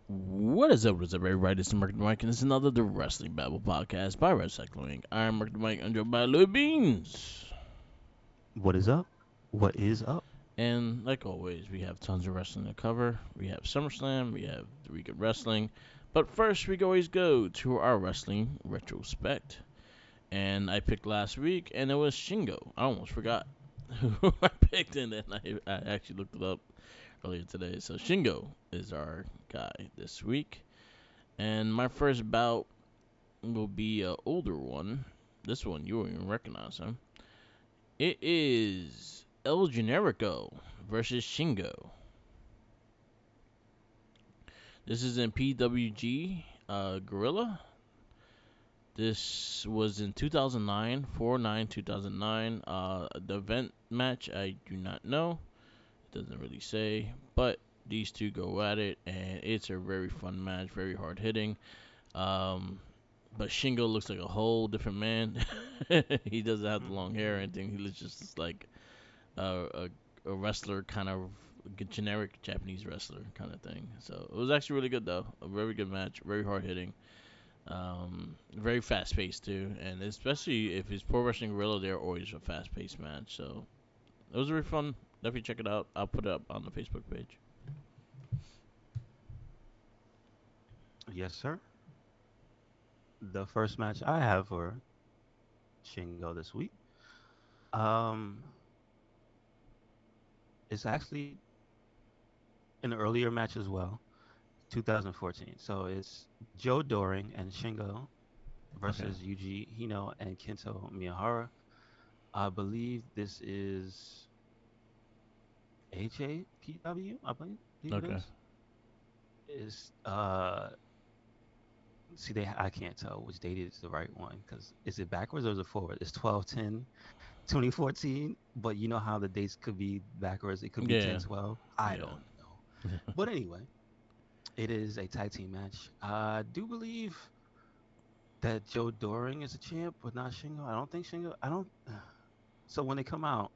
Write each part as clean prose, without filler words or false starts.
What is up, everybody? This is Mark the Mike, and this is another The Wrestling Babble podcast by Red Cycling. I'm Mark the Mike, I'm joined by Louis Beans. What is up? What is up? And like always, we have tons of wrestling to cover. We have SummerSlam, we have the week of wrestling. But first, we always go to our wrestling retrospect. And I picked last week, and it was Shingo. I almost forgot who I picked, and then I actually looked it up earlier today. So Shingo is our guy this week. And my first bout will be an older one. This one you won't even recognize him. It is El Generico versus Shingo. This is in PWG Gorilla. This was in 2009, 4/9 2009. The event match I do not know. It doesn't really say, but these two go at it, and it's a very fun match, very hard hitting. Um, But Shingo looks like a whole different man. He doesn't have the long hair or anything. He looks just like a wrestler, kind of generic Japanese wrestler kind of thing. So it was actually really good though. A very good match, very hard hitting, very fast paced too. And especially if it's Pro Wrestling Gorilla, they're always a fast paced match. So it was very fun. Definitely check it out. I'll put it up on the Facebook page. Yes, sir. The first match I have for Shingo this week, um, is actually an earlier match as well, 2014. So it's Joe Doring and Shingo Okay. versus Yuji Hino and Kento Miyahara. I believe this is HAPW. I believe it Okay. is. Is see I can't tell which date is the right one because is it backwards or is it forward? It's 12/10 2014, but you know how the dates could be backwards. It could be Yeah. 10/12. I Yeah. don't know. But anyway, it is a tag team match. I do believe that Joe Doring is a champ, but not Shingo. I don't think Shingo. I don't. So when they come out,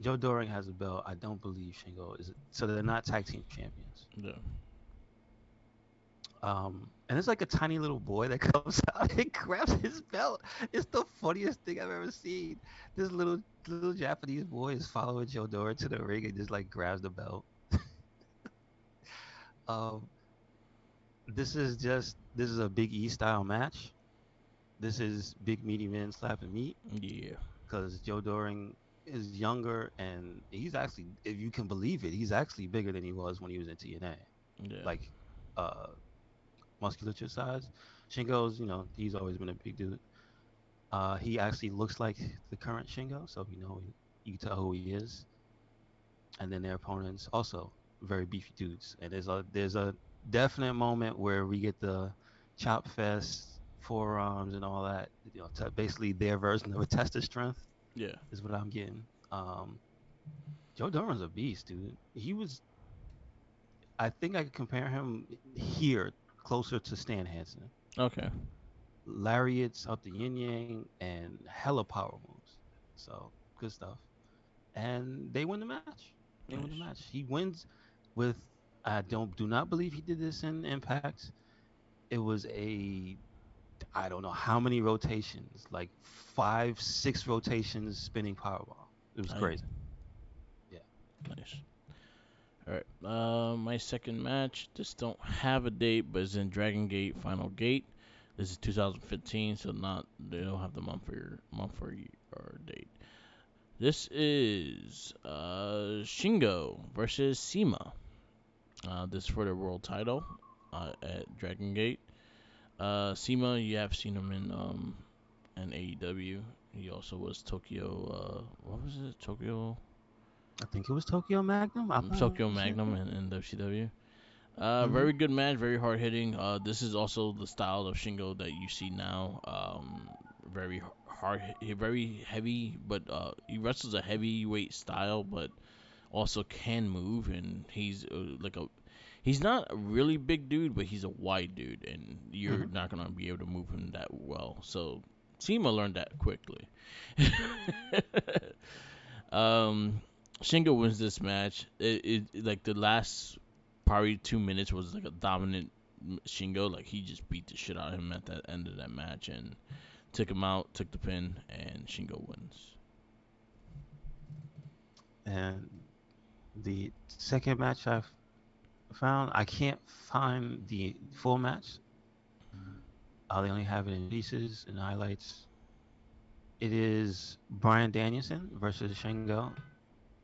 Joe Doring has a belt. I don't believe Shingo is. So they're not tag team champions. Yeah. And it's like a tiny little boy that comes out and grabs his belt. It's the funniest thing I've ever seen. This little Japanese boy is following Joe Doring to the ring and just like grabs the belt. Um, this is a Big E style match. This is big meaty men slapping meat Yeah. because Joe Doring is younger and he's actually, if you can believe it, he's actually bigger than he was when he was in TNA. Yeah. Like uh musculature size. Shingo's, he's always been a big dude. He actually looks like the current Shingo, so you can tell who he is. And then their opponents also very beefy dudes. And there's a definite moment where we get the chop fest, forearms, and all that. Basically their version of a test of strength Yeah. is what I'm getting. Joe Doran's a beast, dude. I think I could compare him here closer to Stan Hansen. Okay. Lariats up the yin yang and hella power moves. So good stuff. And they win the match. They win the Nice. match. He wins with I don't do not believe he did this in Impact. It was a I don't know how many rotations, like 5, 6 rotations spinning powerball. It was Nice. crazy. Yeah. Nice. All right. My second match. Just don't have a date, but it's in Dragon Gate Final Gate. This is 2015, so not they don't have the month for your date. This is Shingo versus Sema. This is for the world title at Dragon Gate. Sema, you have seen him in AEW. He also was Tokyo. What was it? I think it was Tokyo Magnum. I'm not Tokyo sure. Magnum in WCW. Mm-hmm. Very good match, very hard hitting. This is also the style of Shingo that you see now. Very hard, very heavy, but he wrestles a heavyweight style, but also can move, and he's he's not a really big dude, but he's a wide dude, and you're Mm-hmm. not gonna be able to move him that well. So Sema learned that quickly. um, Shingo wins this match. It like the last. probably 2 minutes was like a dominant Shingo. Like he just beat the shit out of him at the end of that match and took him out, took the pin, and Shingo wins. And the second match I found, I can't find the full match. They only have it in pieces and highlights. It is Brian Danielson versus Shingo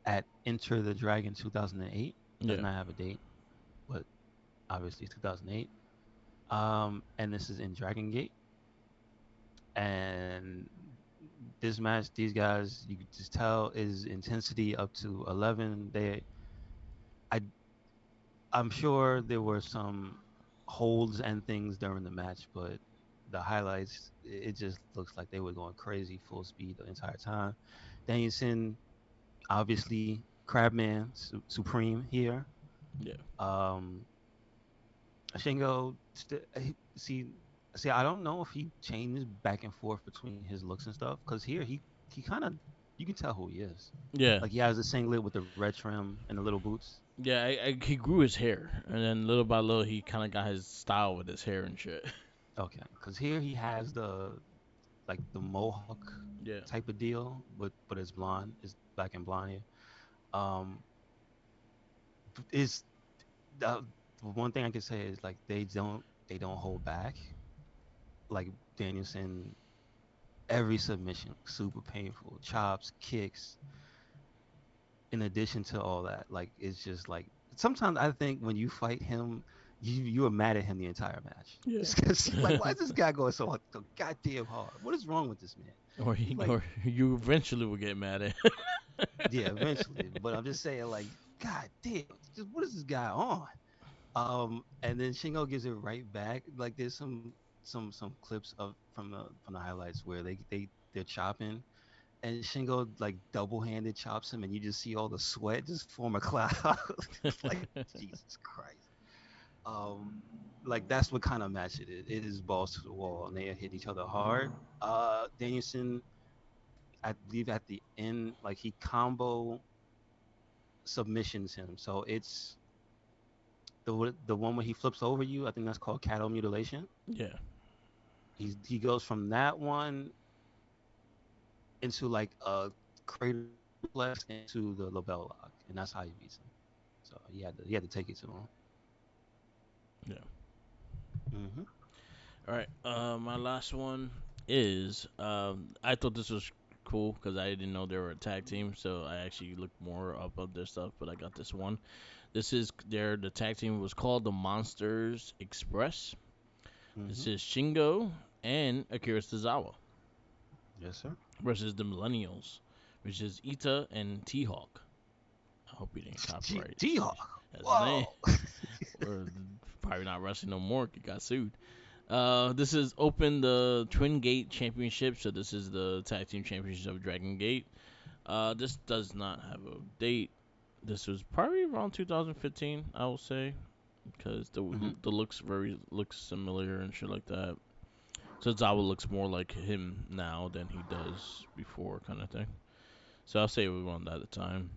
at Enter the Dragon 2008. Does Yeah, not have a date, but obviously 2008. And this is in Dragon Gate. And this match, these guys, you could just tell is intensity up to 11. I, I'm sure there were some holds and things during the match, but the highlights, it just looks like they were going crazy, full speed the entire time. Danielson, obviously, Crabman Supreme here. yeah, Um, Shingo, see, I don't know if he changes back and forth between his looks and stuff. Cause here he kind of, you can tell who he is. yeah, Like he has the singlet with the red trim and the little boots. yeah. He grew his hair, and then little by little, he kind of got his style with his hair and shit. Okay, cause here he has the like the mohawk Yeah, type of deal, but it's blonde, it's black and blonde here. Um, is the one thing I can say is like they don't hold back. Like Danielson, every submission super painful, chops, kicks. In addition to all that, like it's just like sometimes I think when you fight him, you are mad at him the entire match. yeah. Just because you're like, why is this guy going so goddamn hard? What is wrong with this man? He's like, Or you eventually will get mad at. yeah, eventually. But I'm just saying, like, god damn, just what is this guy on? And then Shingo gives it right back. Like there's some clips of from the highlights where they're chopping and Shingo like double-handed chops him, and you just see all the sweat just form a cloud. It's like Jesus Christ. Um, like that's what kind of match it is. It is balls to the wall, and they hit each other hard. Danielson, I believe at the end, like he combo submissions him, so it's the one where he flips over you. I think that's called cattle mutilation. Yeah, He goes from that one into like a cradle flex into the label lock, and that's how he beats him. So he had to take it to him. yeah. Hmm. All right. My last one is I thought this was cool because I didn't know they were a tag team, so I actually looked more up of their stuff. But I got this one. This is the tag team was called the Monsters Express. This Hmm. is Shingo and Akira Tozawa Yes, sir. versus the Millennials, which is Ita and T Hawk. I hope he didn't copyright Hawk. his name, Whoa. or probably not wrestling no more. He got sued. This is open the Twin Gate Championship, so this is the tag team championship of Dragon Gate. This does not have a date. This was probably around 2015, I will say, because Hmm. the looks similar and shit like that. So Zawa looks more like him now than he does before, kind of thing. So I'll say it was around that time.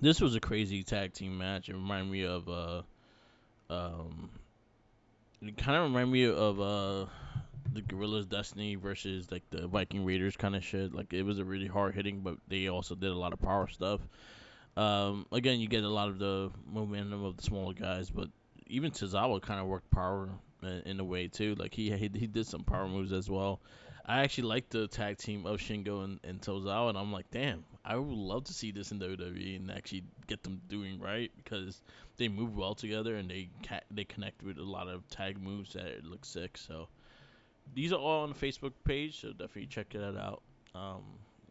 This was a crazy tag team match. It reminded me of um, it kind of reminded me of the Gorillas Destiny versus like the Viking Raiders kind of shit. Like it was a really hard hitting, but they also did a lot of power stuff. Again, you get a lot of the momentum of the smaller guys, but even Tozawa kind of worked power in a way too. Like he did some power moves as well. I actually like the tag team of Shingo and Tozawa, and I'm like, damn, I would love to see this in WWE and actually get them doing right because they move well together and they connect with a lot of tag moves that it looks sick. So these are all on the Facebook page, so definitely check that out. Um,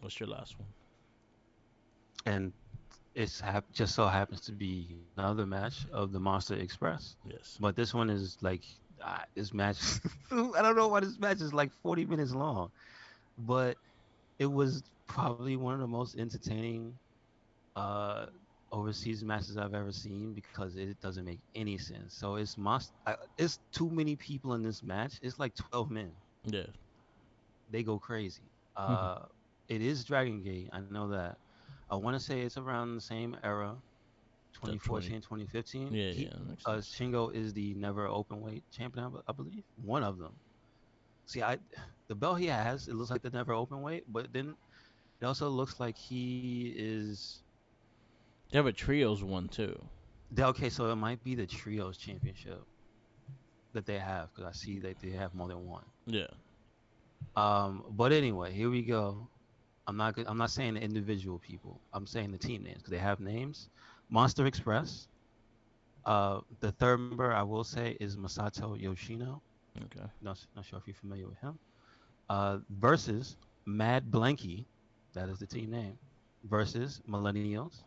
what's your last one? And just so happens to be another match of the Monster Express, Yes. but this one is like this match. I don't know why this match is like 40 minutes long, but it was probably one of the most entertaining uh overseas matches I've ever seen because it doesn't make any sense. So it's too many people in this match. It's like 12 men. Yeah. They go crazy. It is Dragon Gate. I know that. I want to say it's around the same era, The 20. 2014, 2015. Yeah, yeah, that makes sense. Shingo is the never open weight champion, I believe. One of them. See, the belt he has, it looks like the never open weight, but then it also looks like he is. They have a trios one too. Okay, so it might be the trios championship that they have because I see that they have more than one. Yeah, But anyway, here we go. I'm not saying the individual people. I'm saying the team names because they have names. Monster Express. The third member I will say is Masato Yoshino. okay. Not sure if you're familiar with him. Versus Mad Blanky, that is the team name. Versus Millennials.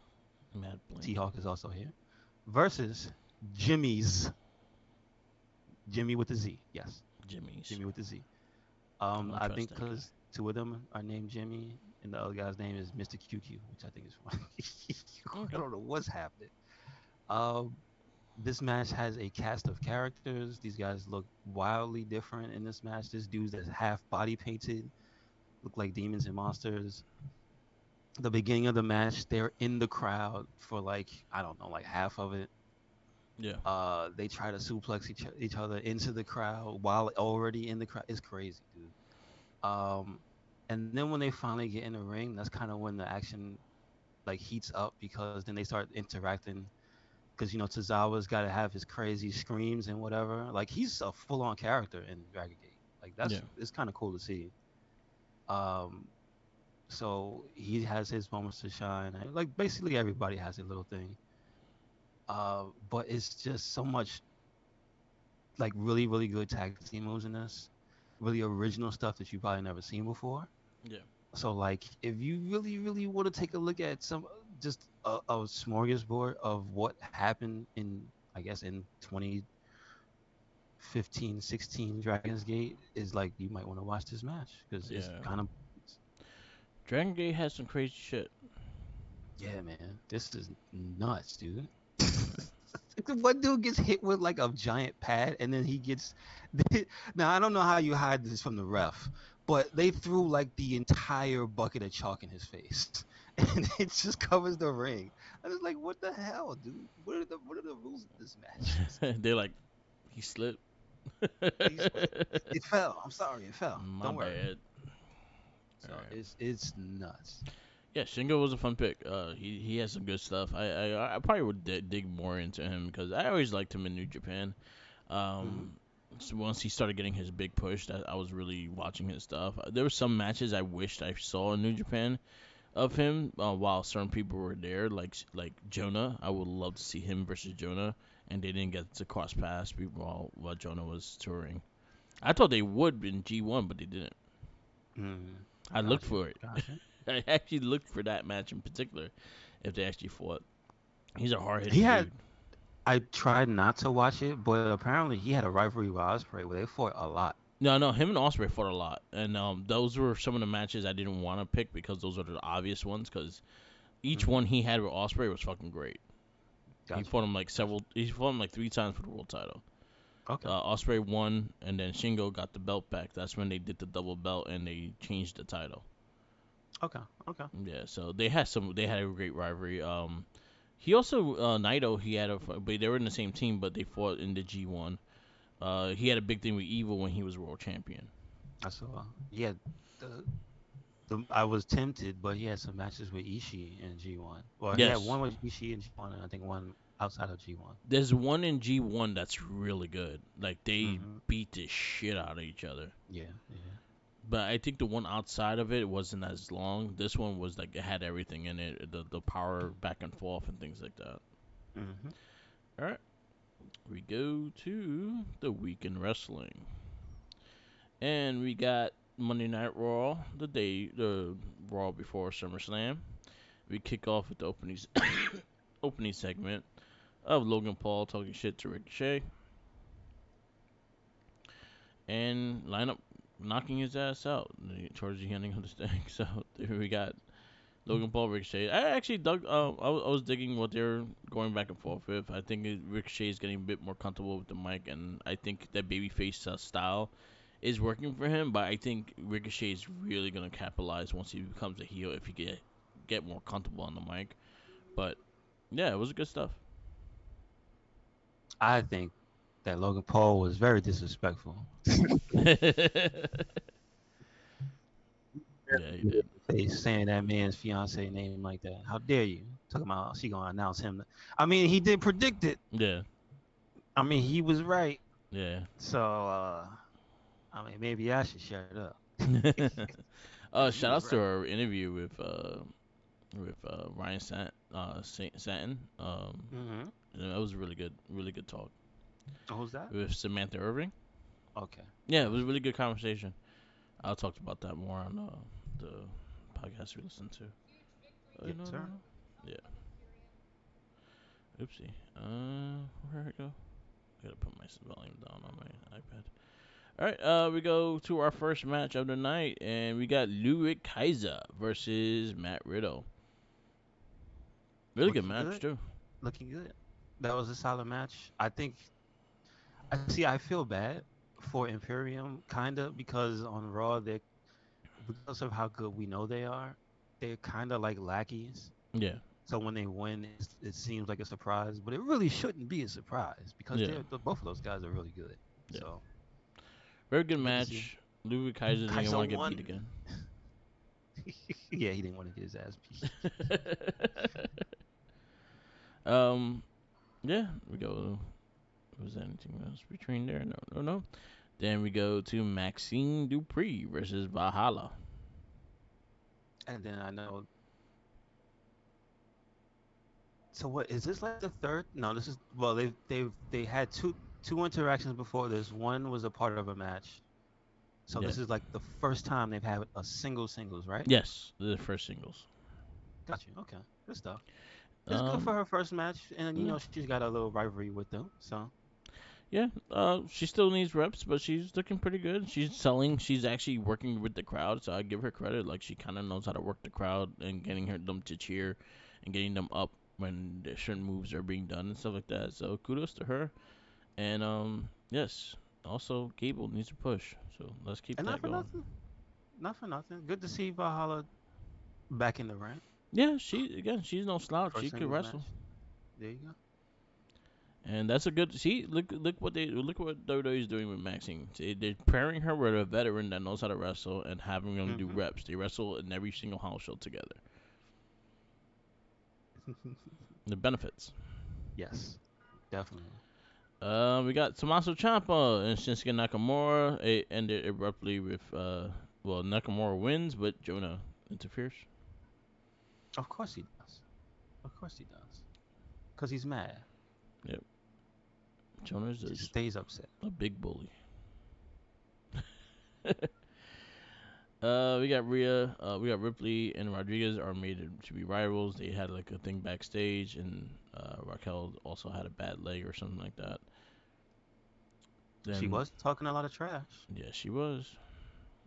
Mad T Blanky. Hawk is also here. Versus Jimmy's. Jimmy with the Z. Yes, Jimmy's. Jimmy with the Z. I don't I trust think that guy. because two of them are named Jimmy, and the other guy's name is Mr. QQ, which I think is funny. I Okay. don't know what's happening. Um, this match has a cast of characters. These guys look wildly different in this match. This dude's that's half body painted, look like demons and monsters. The beginning of the match, they're in the crowd for like I don't know, like half of it. Yeah. They try to suplex each other into the crowd while already in the crowd. It's crazy, dude. Um, and then when they finally get in the ring, that's kind of when the action like heats up because then they start interacting. Because Tozawa's got to have his crazy screams and whatever. Like he's a full-on character in Dragon Gate. Like Yeah. it's kind of cool to see. Um, so he has his moments to shine. Like basically everybody has a little thing. But it's just so much like really really good tag team moves in this. Really original stuff that you probably never seen before. Yeah. So like if you really really want to take a look at some just a smorgasbord of what happened in I guess in 2015, 16 Dragon's Gate is like you might want to watch this match because it's Yeah. kind of Dragon Gate has some crazy shit. yeah man, this is nuts, dude. Yeah. One dude gets hit with like a giant pad, and then he gets. Now I don't know how you hide this from the ref, but they threw like the entire bucket of chalk in his face, and it just covers the ring. I was like, "What the hell, dude? What are the rules of this match?" They're like, he slipped. He's like, it fell. I'm sorry, it fell. My Don't worry. bad. So Alright. it's nuts. Yeah, Shingo was a fun pick. He has some good stuff. I probably would dig more into him because I always liked him in New Japan. Hmm. So once he started getting his big push, that I was really watching his stuff. There were some matches I wished I saw in New Japan of him while certain people were there, like Jonah. I would love to see him versus Jonah, and they didn't get to cross paths while Jonah was touring. I thought they would in G1, but they didn't. Hmm. I looked Gotcha. for it. Gotcha. I actually looked for that match in particular, if they actually fought. He's a hard He hitting had dude. I tried not to watch it, but apparently he had a rivalry with Osprey where they fought a lot. No, no, him and Osprey fought a lot, and those were some of the matches I didn't want to pick because those are the obvious ones. Because each Hmm. one he had with Osprey was fucking great. He Gotcha. fought him like Gotcha. several. He fought him like 3 times for the world title. Okay. Osprey won, and then Shingo got the belt back. That's when they did the double belt and they changed the title. Okay. Okay. Yeah, so they had some. They had a great rivalry. He also Naito. He had but they were in the same team, but they fought in the G1. He had a big thing with Evil when he was world champion. I saw. He had I was tempted, but he had some matches with Ishii in G1. Well, he had Yes, one with Ishii in G1, and I think one outside of G1. there's one in G1 that's really good. Like they Hmm. beat the shit out of each other. Yeah. Yeah. But I think the one outside of it wasn't as long. This one was like it had everything in it, the power back and forth and things like that. Hmm. All right, we go to the week in wrestling, and we got Monday Night Raw, the Raw before SummerSlam. We kick off with the opening segment of Logan Paul talking shit to Ricochet and lineup knocking his ass out towards the ending of the thing. So there we got Logan Paul, Ricochet. I actually dug. I was digging what they're going back and forth with. I think Ricochet is getting a bit more comfortable with the mic, and I think that babyface style is working for him. But I think Ricochet is really gonna capitalize once he becomes a heel if he get more comfortable on the mic. But yeah, it was good stuff. I think that Logan Paul was very disrespectful. Yeah, he did. They saying that man's fiance name like that. How dare you? Talking about she gonna announce him. I mean, he did predict it. Yeah, I mean, he was right. yeah. So, I mean, maybe I should shut up because he Shout was outs to right. our interview with Ryan Satin. Mm-hmm. That was a really good talk Who's that? with Samantha Irving. Okay, Yeah, it was a gotcha. really good conversation. I'll talk about that more on the podcast we listened to. Oh, Yes, no, no, sir. no. Yeah. Oopsie. Where'd it go? I gotta put my volume down on my iPad. All right. We go to our first match of the night, and we got Ludwig Kaiser versus Matt Riddle. Really good Looking match good. too. Looking good. That was a solid match. I think. I see. I feel bad for Imperium, kinda, because on Raw, they because of how good we know they are, they're kind of like lackeys. Yeah. So when they win, it seems like a surprise, but it really shouldn't be a surprise because Yeah. both of those guys are really good. Yeah. So Very good good to see. match. Ludwig Kaiser didn't Kaiser want to get beat won. again. Yeah, he didn't want to get his ass beat. um. Yeah. We go. Was there anything else between there? No. No. No. Then we go to Maxine Dupree versus Valhalla. And then I know. So what is this like the third? No, this is well. They had two interactions before this. One was a part of a match. So Yeah. this is like the first time they've had a singles, right? Yes. The first singles. Got you. Okay, good stuff. It's good Um. for her first match, and Yeah. she's got a little rivalry with them. So Yeah, she still needs reps, but she's looking pretty good. She's selling. She's actually working with the crowd, so I give her credit. Like she kind of knows how to work the crowd and getting them to cheer, and getting them up when certain moves are being done and stuff like that. So kudos to her. And yes, also Gable needs to push. So let's keep and not that for going. nothing, not for nothing. Good to see Valhalla back in the ring. Yeah, she's no slouch. She First could singles wrestle. match. There you go. And that's a good. See, look what WWE is doing with Maxine. They're pairing her with a veteran that knows how to wrestle and having them do Hmm. reps. They wrestle in every single house show together. The benefits. Yes, definitely. We got Tommaso Ciampa and Shinsuke Nakamura. It ended abruptly with well, Nakamura wins, but Jonah interferes. Of course he does. Of course he does. Cause he's mad. Yep, Jonah's He just just stays upset. a big bully. We got Rhea, we got Ripley and Rodriguez are made to be rivals. They had like a thing backstage, and Raquel also had a bad leg or something like that. She Then, was talking a lot of trash. yeah, she was.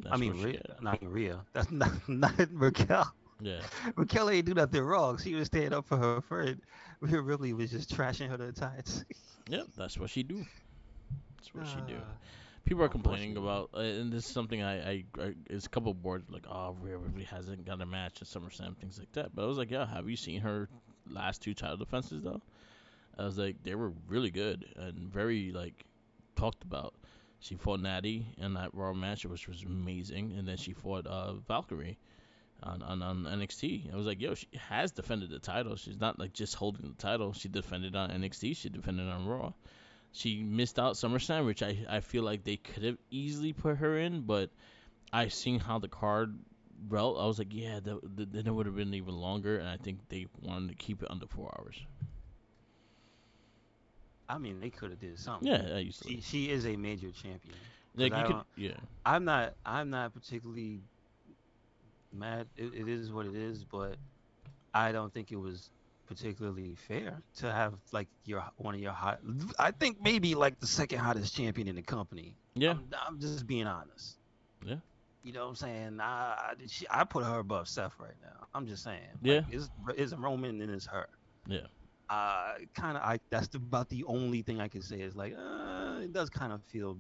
I That's where mean, she get. not Rhea. That's not Raquel. Yeah, Raquel ain't do nothing wrong. She was standing up for her friend. Rhea Ripley was just trashing her the tides. yep, that's what she do. That's what she do. uh, People are complaining unfortunately. about, and this is something it's a couple of boards like, oh, Rhea Ripley hasn't got a match at SummerSlam, things like that. But I was like, yeah, have you seen her last two title defenses though? I was like, they were really good and very like talked about. She fought Natty in that Raw match, which was amazing, and then she fought Valkyrie on NXT. I was like, yo, she has defended the title. She's not like just holding the title. She defended on NXT. She defended on Raw. She missed out SummerSlam, which I feel like they could have easily put her in, but I seen how the card felt. I was like, yeah, then it would have been even longer, and I think they wanted to keep it under 4 hours. I mean, they could have did something. Yeah, easily. She is a major champion. Cause Like you could, yeah, I'm not particularly mad. It is what it is, but I don't think it was particularly fair to have like your one of your hot. I think maybe like the second hottest champion in the company. yeah, I'm just being honest. yeah, You know what I'm saying? I put her above Seth right now. I'm just saying. Like yeah, it's Roman and it's her. yeah, Kind of I that's about the only thing I can say is like it does kind of feel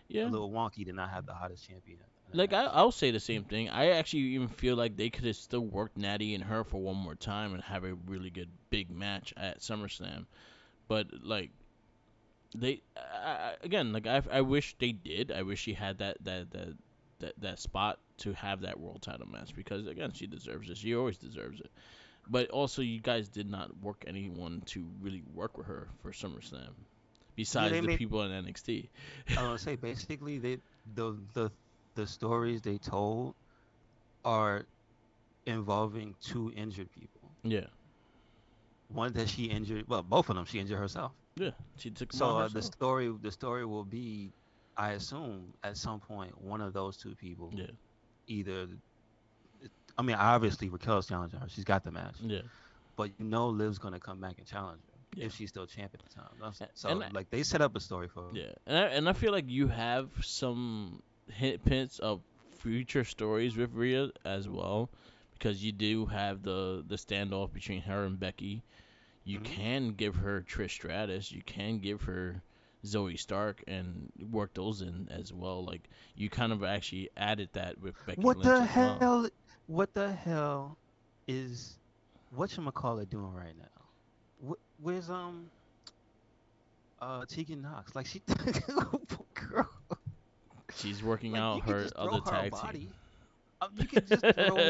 a yeah. little wonky to not have the hottest champion in a Like match. I'll say the same thing. I actually even feel like they could have still worked Natty and her for one more time and have a really good big match at SummerSlam. But like they again, like I wish they did. I wish she had that spot to have that world title match because again, she deserves it. She always deserves it. But also, you guys did not work anyone to really work with her for SummerSlam Yeah, besides they the made. people in NXT. I was gonna say basically the the the stories they told are involving two injured people. Yeah, One that she injured. Well, both of them she injured herself. yeah, she took them on So herself. the story will be, I assume, at some point one of those two people Yeah, either. I mean, obviously Raquel's challenging her. She's got the match, yeah, but Liv's gonna come back and challenge her yeah. if she's still champ at the time. And So like they set up a story for. yeah, and I feel like you have some hints of future stories with Rhea as well, because you do have the standoff between her and Becky. You Hmm. can give her Trish Stratus. You can give her Zoe Stark and work those in as well. Like you kind of actually added that with Becky What Lynch the as well. hell? What the hell is whatchamacallit doing right now? Where's Tegan Knox? Like she, girl, She's working like out you could her just throw other her a tag team. body. You could just throw,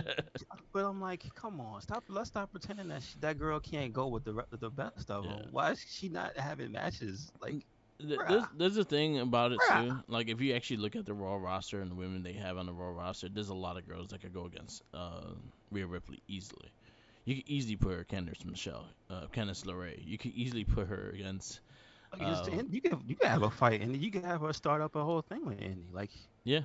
but I'm like, come on, stop. Let's stop pretending that that girl can't go with the best of them. Yeah. Why is she not having matches? Like, bruh, There's a thing about it bruh. too. Like if you actually look at the Raw roster and the women they have on the Raw roster, there's a lot of girls that could go against Rhea Ripley easily. You could easily put her Candice LeRae. You could easily put her against Against uh you can have a fight, and you can have her start up a whole thing with Indy. Like, yeah,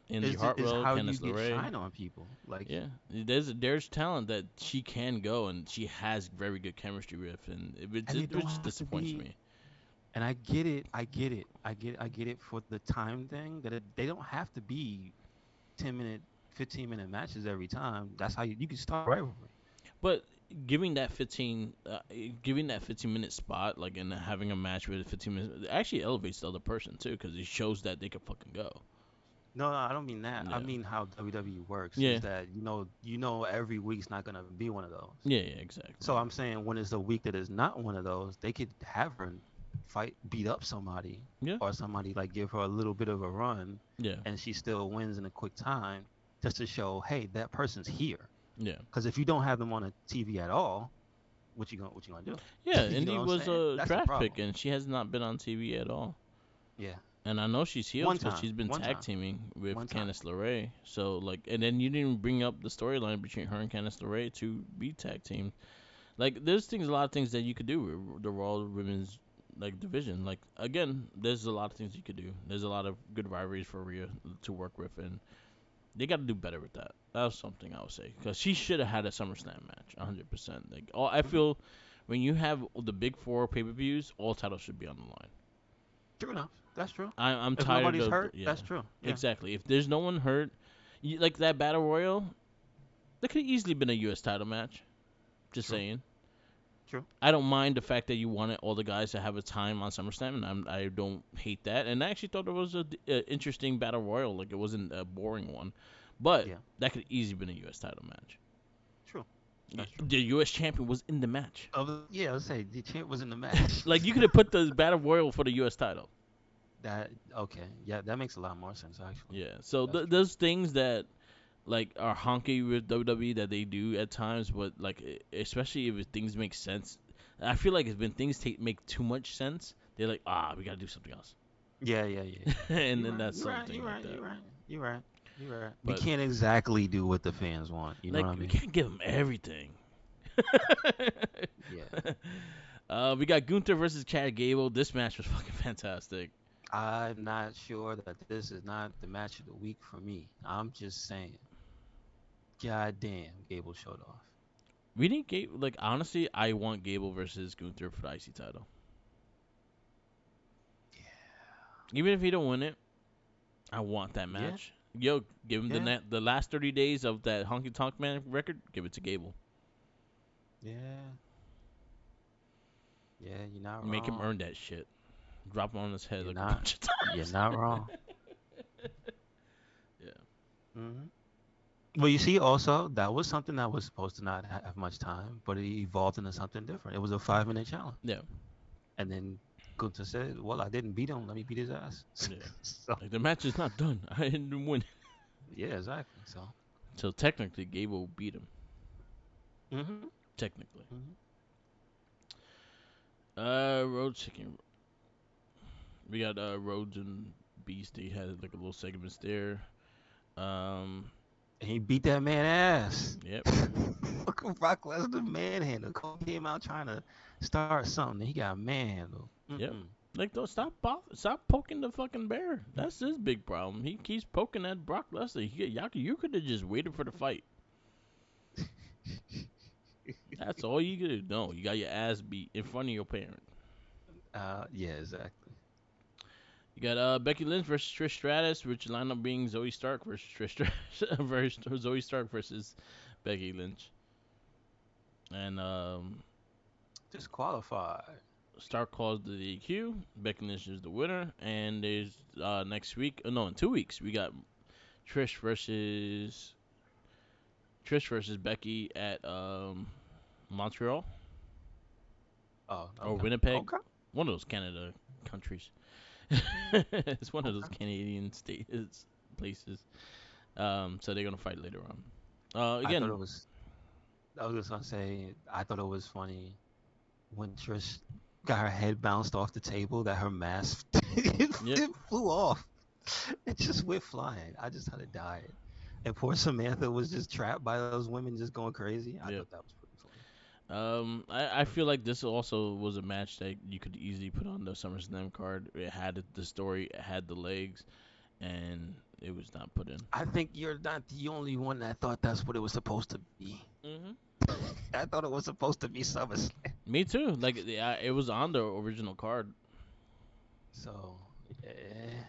Indy is Hartwell, how you Candice get LeRae. shine on people. Like, Yeah, there's talent that she can go and she has very good chemistry with, and and they it don't just have to disappoints be. me. And I get it. I get it for the time thing that they don't have to be 10-minute, 15-minute matches every time. That's how you can start a rivalry. But giving that 15 minute spot, like and having a match with 15 minutes, actually elevates the other person too, because it shows that they can fucking go. No, no, I don't mean that. I Yeah, mean how WWE works is yeah, that every week's not gonna be one of those. yeah, yeah, exactly. So I'm saying when it's a week that is not one of those, they could have her beat up somebody, Yeah, or somebody like give her a little bit of a run, yeah, and she still wins in a quick time, just to show, hey, that person's here. yeah, Because if you don't have them on a TV at all, what you gonna do? yeah. You know Indy what I'm was saying? a That's the draft pick, problem. and she has not been on TV at all. Yeah. And I know she's healed One because time. she's been One tag time. teaming with One time. Candice LeRae. So like, and then you didn't bring up the storyline between her and Candice LeRae to be tag team. Like, there's a lot of things that you could do with the Raw Women's like division. Like again, there's a lot of things you could do. There's a lot of good rivalries for Rhea to work with, and they got to do better with that. That was something I would say because she should have had a SummerSlam match, 100%. Like, all I Hmm. feel when you have the big four pay-per-views, all titles should be on the line. True enough. That's true. I'm If tired nobody's of hurt, yeah, that's true. Yeah. exactly. If there's no one hurt, like that battle royal, that could easily been a U.S. title match. Just True. saying. True. I don't mind the fact that you wanted all the guys to have a time on SummerSlam, and I don't hate that. And I actually thought it was a interesting battle royal. Like it wasn't a boring one, but Yeah. that could easily been a U.S. title match. True. That's true. The U.S. champion was in the match. Yeah, let's say the champ was in the match. Like you could have put the battle royal for the U.S. title. That okay. Yeah, that makes a lot more sense actually. Yeah. So That's true. those things that like are honky with WWE that they do at times, but like especially if things make sense. I feel like when things make too much sense, they're like, we gotta do something else, Yeah, yeah, yeah. and You're then right. that's You're right. something You're like right. that. You're right. You're right. You're right. We But can't exactly do what the fans want. You know like, what I we mean? can't give them everything. Yeah. We got Gunther versus Chad Gable. This match was fucking fantastic. I'm not sure that this is not the match of the week for me. I'm just saying. God damn, Gable showed off. We need Gable. Like honestly, I want Gable versus Gunther for the IC title. Even if he don't win it, I want that Yeah. match. Yo, give him Yeah. the last 30 days of that Honky Tonk Man record. Give it to Gable. Yeah. Yeah. You're not Make him wrong. earn that shit. Drop him on his head You're like a not. bunch of You're times. not wrong. Yeah. Hmm. Well, you see, also that was something that was supposed to not have much time, but it evolved into something different. It was a 5-minute challenge, Yeah. and then Gunther said, "Well, I didn't beat him. Let me beat his ass." Yeah. So Like the match is not done. I didn't win. yeah, exactly. So So technically, Gable beat him. hmm Technically. hmm Road Chicken. We got Rhodes and Beast. They had like a little segments there. Um, and he beat that man ass. yep, Fucking Brock Lesnar manhandle. Cole came out trying to start something. He got manhandled. yep. Mm-mm. Like, don't stop poking the fucking bear. That's his big problem. He keeps poking at Brock Lesnar. You could have just waited for the fight. That's all you could do. No, you got your ass beat in front of your parent. Yeah, exactly. You got Becky Lynch versus Trish Stratus, which lined up being Zoe Stark versus Trish Stratus versus Zoe Stark versus Becky Lynch. And Disqualified. Stark calls the DQ. Becky Lynch is the winner. And there's next week, no, in 2 weeks, we got Trish versus Becky at Montreal Oh, or okay. Winnipeg, Okay. one of those Canada countries. It's one of those Okay. Canadian states places. So they're gonna fight later on. I thought Again, it was. I was just gonna say. I thought it was funny when Trish got her head bounced off the table that her mask yep, it flew off. It just went flying. I just had to die. And poor Samantha was just trapped by those women just going crazy. I yep. thought that was pretty funny. I feel like this also was a match that you could easily put on the SummerSlam card. It had the story, it had the legs, and it was not put in. I think you're not the only one that thought that's what it was supposed to be. Hmm. I thought it was supposed to be SummerSlam. Me too. Like it was on the original card. So, yeah,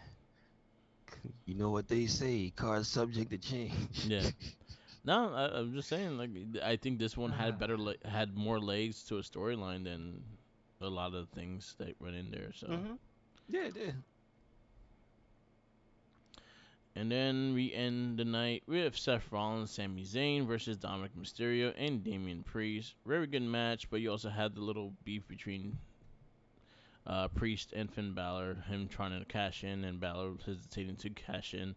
you know what they say, cards subject to change. Yeah. No, I'm just saying. Like I think this one had uh, had more legs to a storyline than a lot of things that went in there. So. hmm Yeah, it did. And then we end the night with Seth Rollins, Sami Zayn versus Dominic Mysterio and Damian Priest. Very good match, but you also had the little beef between Priest and Finn Balor, him trying to cash in and Balor hesitating to cash in.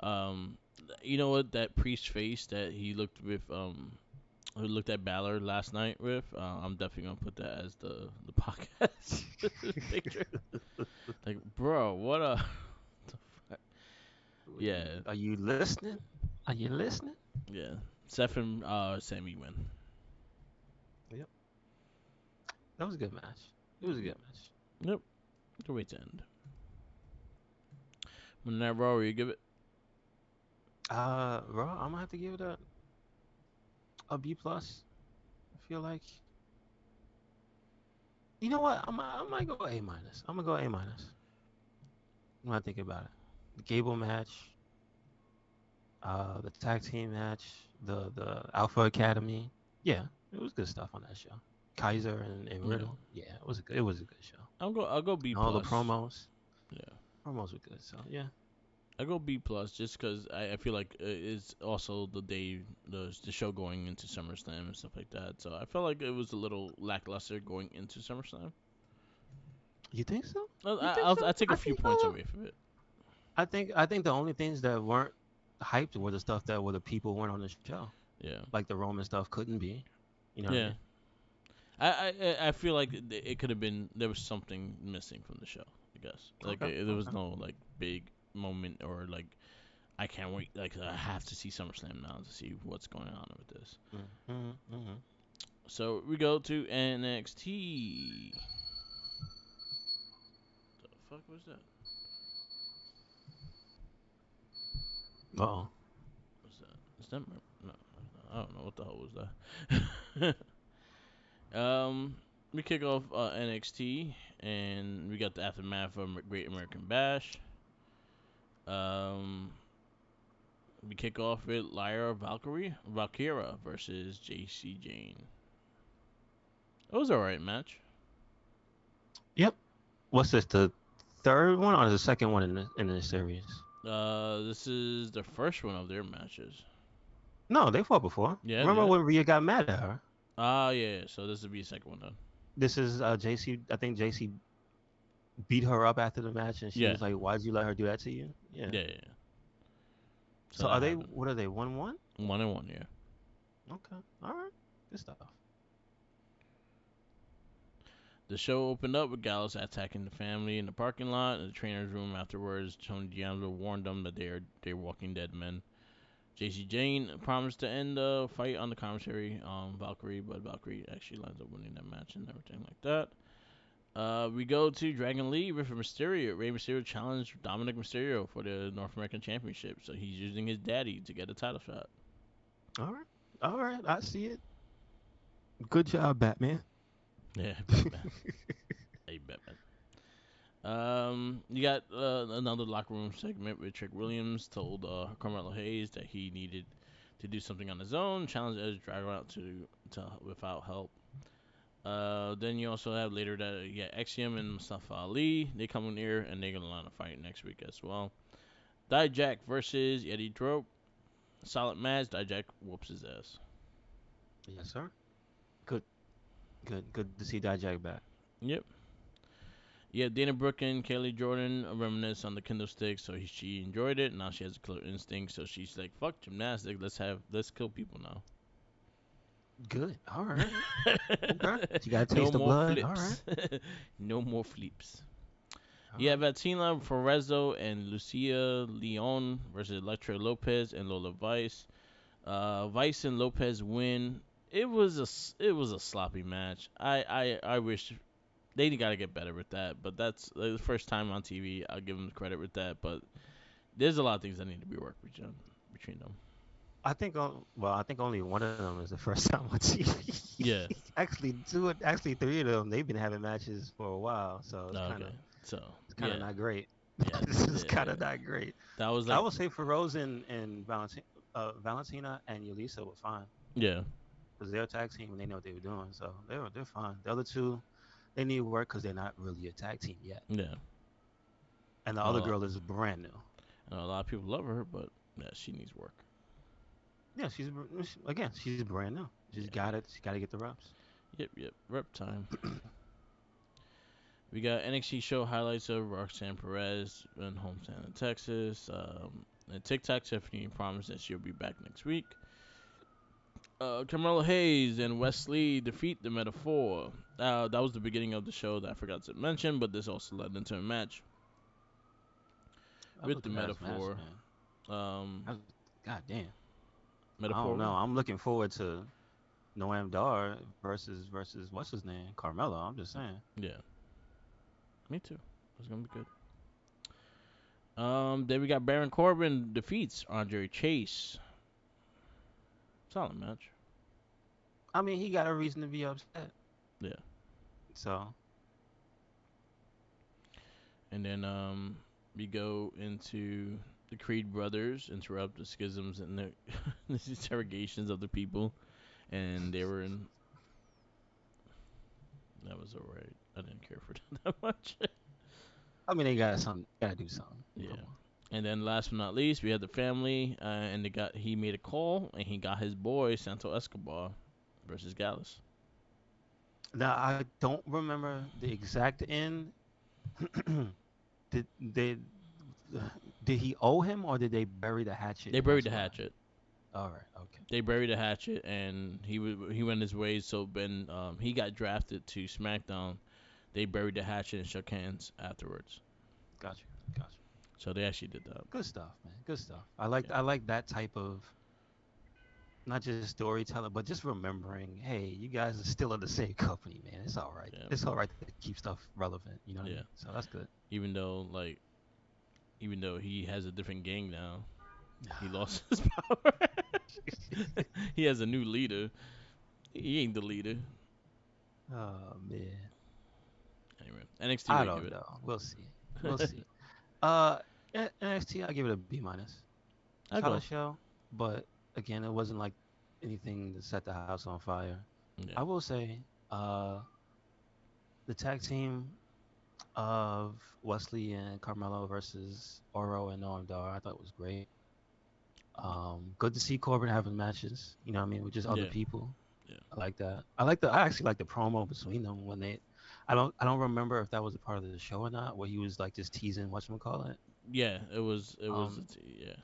Um, you know what? That Priest face that he looked with, who looked at Balor last night with. I'm definitely gonna put that as the podcast picture. Like, bro, what a yeah, Are you listening? Are you listening? yeah. Seth and Sami win. Yep. That was a good match. It was a good match. Yep, the way to end. When that Raw, you give it. Raw, I'm gonna have to give it a B plus. I feel like you know what? I might go A minus. I'm gonna go A minus. When I think about it, the Gable match, the tag team match, the Alpha Academy. Yeah, it was good stuff on that show. Kaiser and Yeah, Riddle. Yeah, it was a good show. I'll go B And all the plus. promos, Yeah, promos were good. So yeah. I go B plus just because I feel like it's also the day the show going into SummerSlam and stuff like that. So I felt like it was a little lackluster going into SummerSlam. You think so? I'll You think I'll, so? I'll take a I few think points away from it. I think the only things that weren't hyped were the stuff that were the people weren't on the show. Yeah, Like the Roman stuff couldn't be. You know what I yeah. mean? I feel like it could have been there was something missing from the show. I guess like Okay, there was okay. no like big moment or like I can't wait. Like I have to see SummerSlam now to see what's going on with this. Mm-hmm, mm-hmm. So we go to NXT. The fuck was that? Uh-oh. What's that? Is that no? I don't know what the hell was that. We kick off NXT and we got the aftermath of Great American Bash. Um, we kick off with Lyra Valkyra versus JC Jane. It was alright match. Yep. What's this? The third one or the second one in the series? This is the first one of their matches. No, they fought before. Yeah, Remember yeah. when Rhea got mad at her? Ah, yeah. So this will be the second one then. This is JC. I think JC beat her up after the match, and she Yeah, was like, "Why'd you let her do that to you?" Yeah. yeah, yeah. Yeah. So So that are they? happened. What are they? 1-1. 1-1, yeah. Okay. All right. Good stuff. The show opened up with Gallus attacking the family in the parking lot in the trainer's room. Afterwards, Tony D'Angelo warned them that they're walking dead men. JC Jane promised to end the fight on the commentary Valkyrie, but Valkyrie actually lands up winning that match and everything like that. We go to Dragon Lee with Mysterio. Rey Mysterio challenged Dominic Mysterio for the North American Championship, so he's using his daddy to get a title shot. All right. All right. I see it. Good job, Batman. Yeah, Batman. Hey, Batman. You got another locker room segment where Trick Williams told Carmelo Hayes that he needed to do something on his own, challenge Edge, drag him out to without help. Then you also have later that Axiom and Mustafa Ali. They come in here and they're gonna line a fight next week as well. Dijak versus Eddie Drope. Solid match. Dijak whoops his ass. Yes, sir. Good. Good. Good to see Dijak back. Yep. Yeah, Dana Brooke and Kaylee Jordan reminisce on the Kindle stick, so she enjoyed it. Now she has a killer instinct, so she's like, "Fuck gymnastics. Let's kill people now." Good. All right. Okay. She got a No taste of more blood. All right. flips. No more flips. All You have right. Vatina Ferrezo and Lucia Leon versus Electra Lopez and Lola Vice. Vice and Lopez win. It was a sloppy match. I wish they gotta get better with that. But that's the first time on TV. I'll give them credit with that. But there's a lot of things that need to be worked between them. I think only one of them is the first time on TV. Yeah. Actually, actually three of them. They've been having matches for a while, so Okay. So it's kind of yeah, not great. yeah, This is kind yeah. of not great. That was I like would say for Rose and Valentina and Yulisa were fine yeah, because they're a tag team and they know what they were doing, so they're fine. The other two, they need work because they're not really a tag team yet, yeah. and the No, other girl is brand new. a lot of people love her, but yeah, she needs work. Yeah, again, she's brand new. She's Yeah. got it. She got to get the reps. Yep, yep. Rep time. We got NXT show highlights of Roxanne Perez in hometown in Texas. And TikTok Tiffany promised that she'll be back next week. Carmelo Hayes and Wesley defeat the Metaphor. That was the beginning of the show that I forgot to mention, but this also led into a match That was with a the good ass match, Metaphor. man. Um, That was, God damn. I don't Metaphor, know. I'm looking forward to Noam Dar versus what's his name, Carmelo. I'm just saying. yeah, me too. It's gonna be good. Then we got Baron Corbin defeats Andre Chase. Solid match. I mean, he got a reason to be upset. Yeah. So And then we go into the Creed brothers interrupt the schisms and the interrogations of the people, and they were in. That was alright. I didn't care for that much. I mean, they got something. Got to do something. Yeah. Come on. And then last but not least, we had the family, and he made a call, and he got his boy Santo Escobar versus Gallus. Now I don't remember the exact end. did they? Did he owe him or did they bury the hatchet They and buried that's the why? hatchet. All right. Okay. They buried the hatchet, and he went his ways. So Ben he got drafted to SmackDown. They buried the hatchet and shook hands afterwards. Got you. Got you. So they actually did that. Good stuff, man. Good stuff. Yeah, I like that type of not just storytelling, but just remembering, hey, you guys are still in the same company, man. It's all right. yeah, It's all right to keep stuff relevant. You know what I mean? yeah. So that's good. Even though even though he has a different gang now, he lost his power. He has a new leader. He ain't the leader. Oh man, Anyway, NXT, I we give don't it. know. We'll see. We'll see. Uh, NXT, I give it a B minus. I'll Solid go. show, but again, it wasn't like anything to set the house on fire. I Yeah, will say, uh, the tag team of Wesley and Carmelo versus Oro and Noam Dar, I thought was great. Good to see Corbin having matches. You know what I mean, with just other yeah, people. yeah, I like that. I actually like the promo between them when they. I don't remember if that was a part of the show or not, where he was like just teasing whatchamacallit. Yeah, it was. It was. Um, Yeah,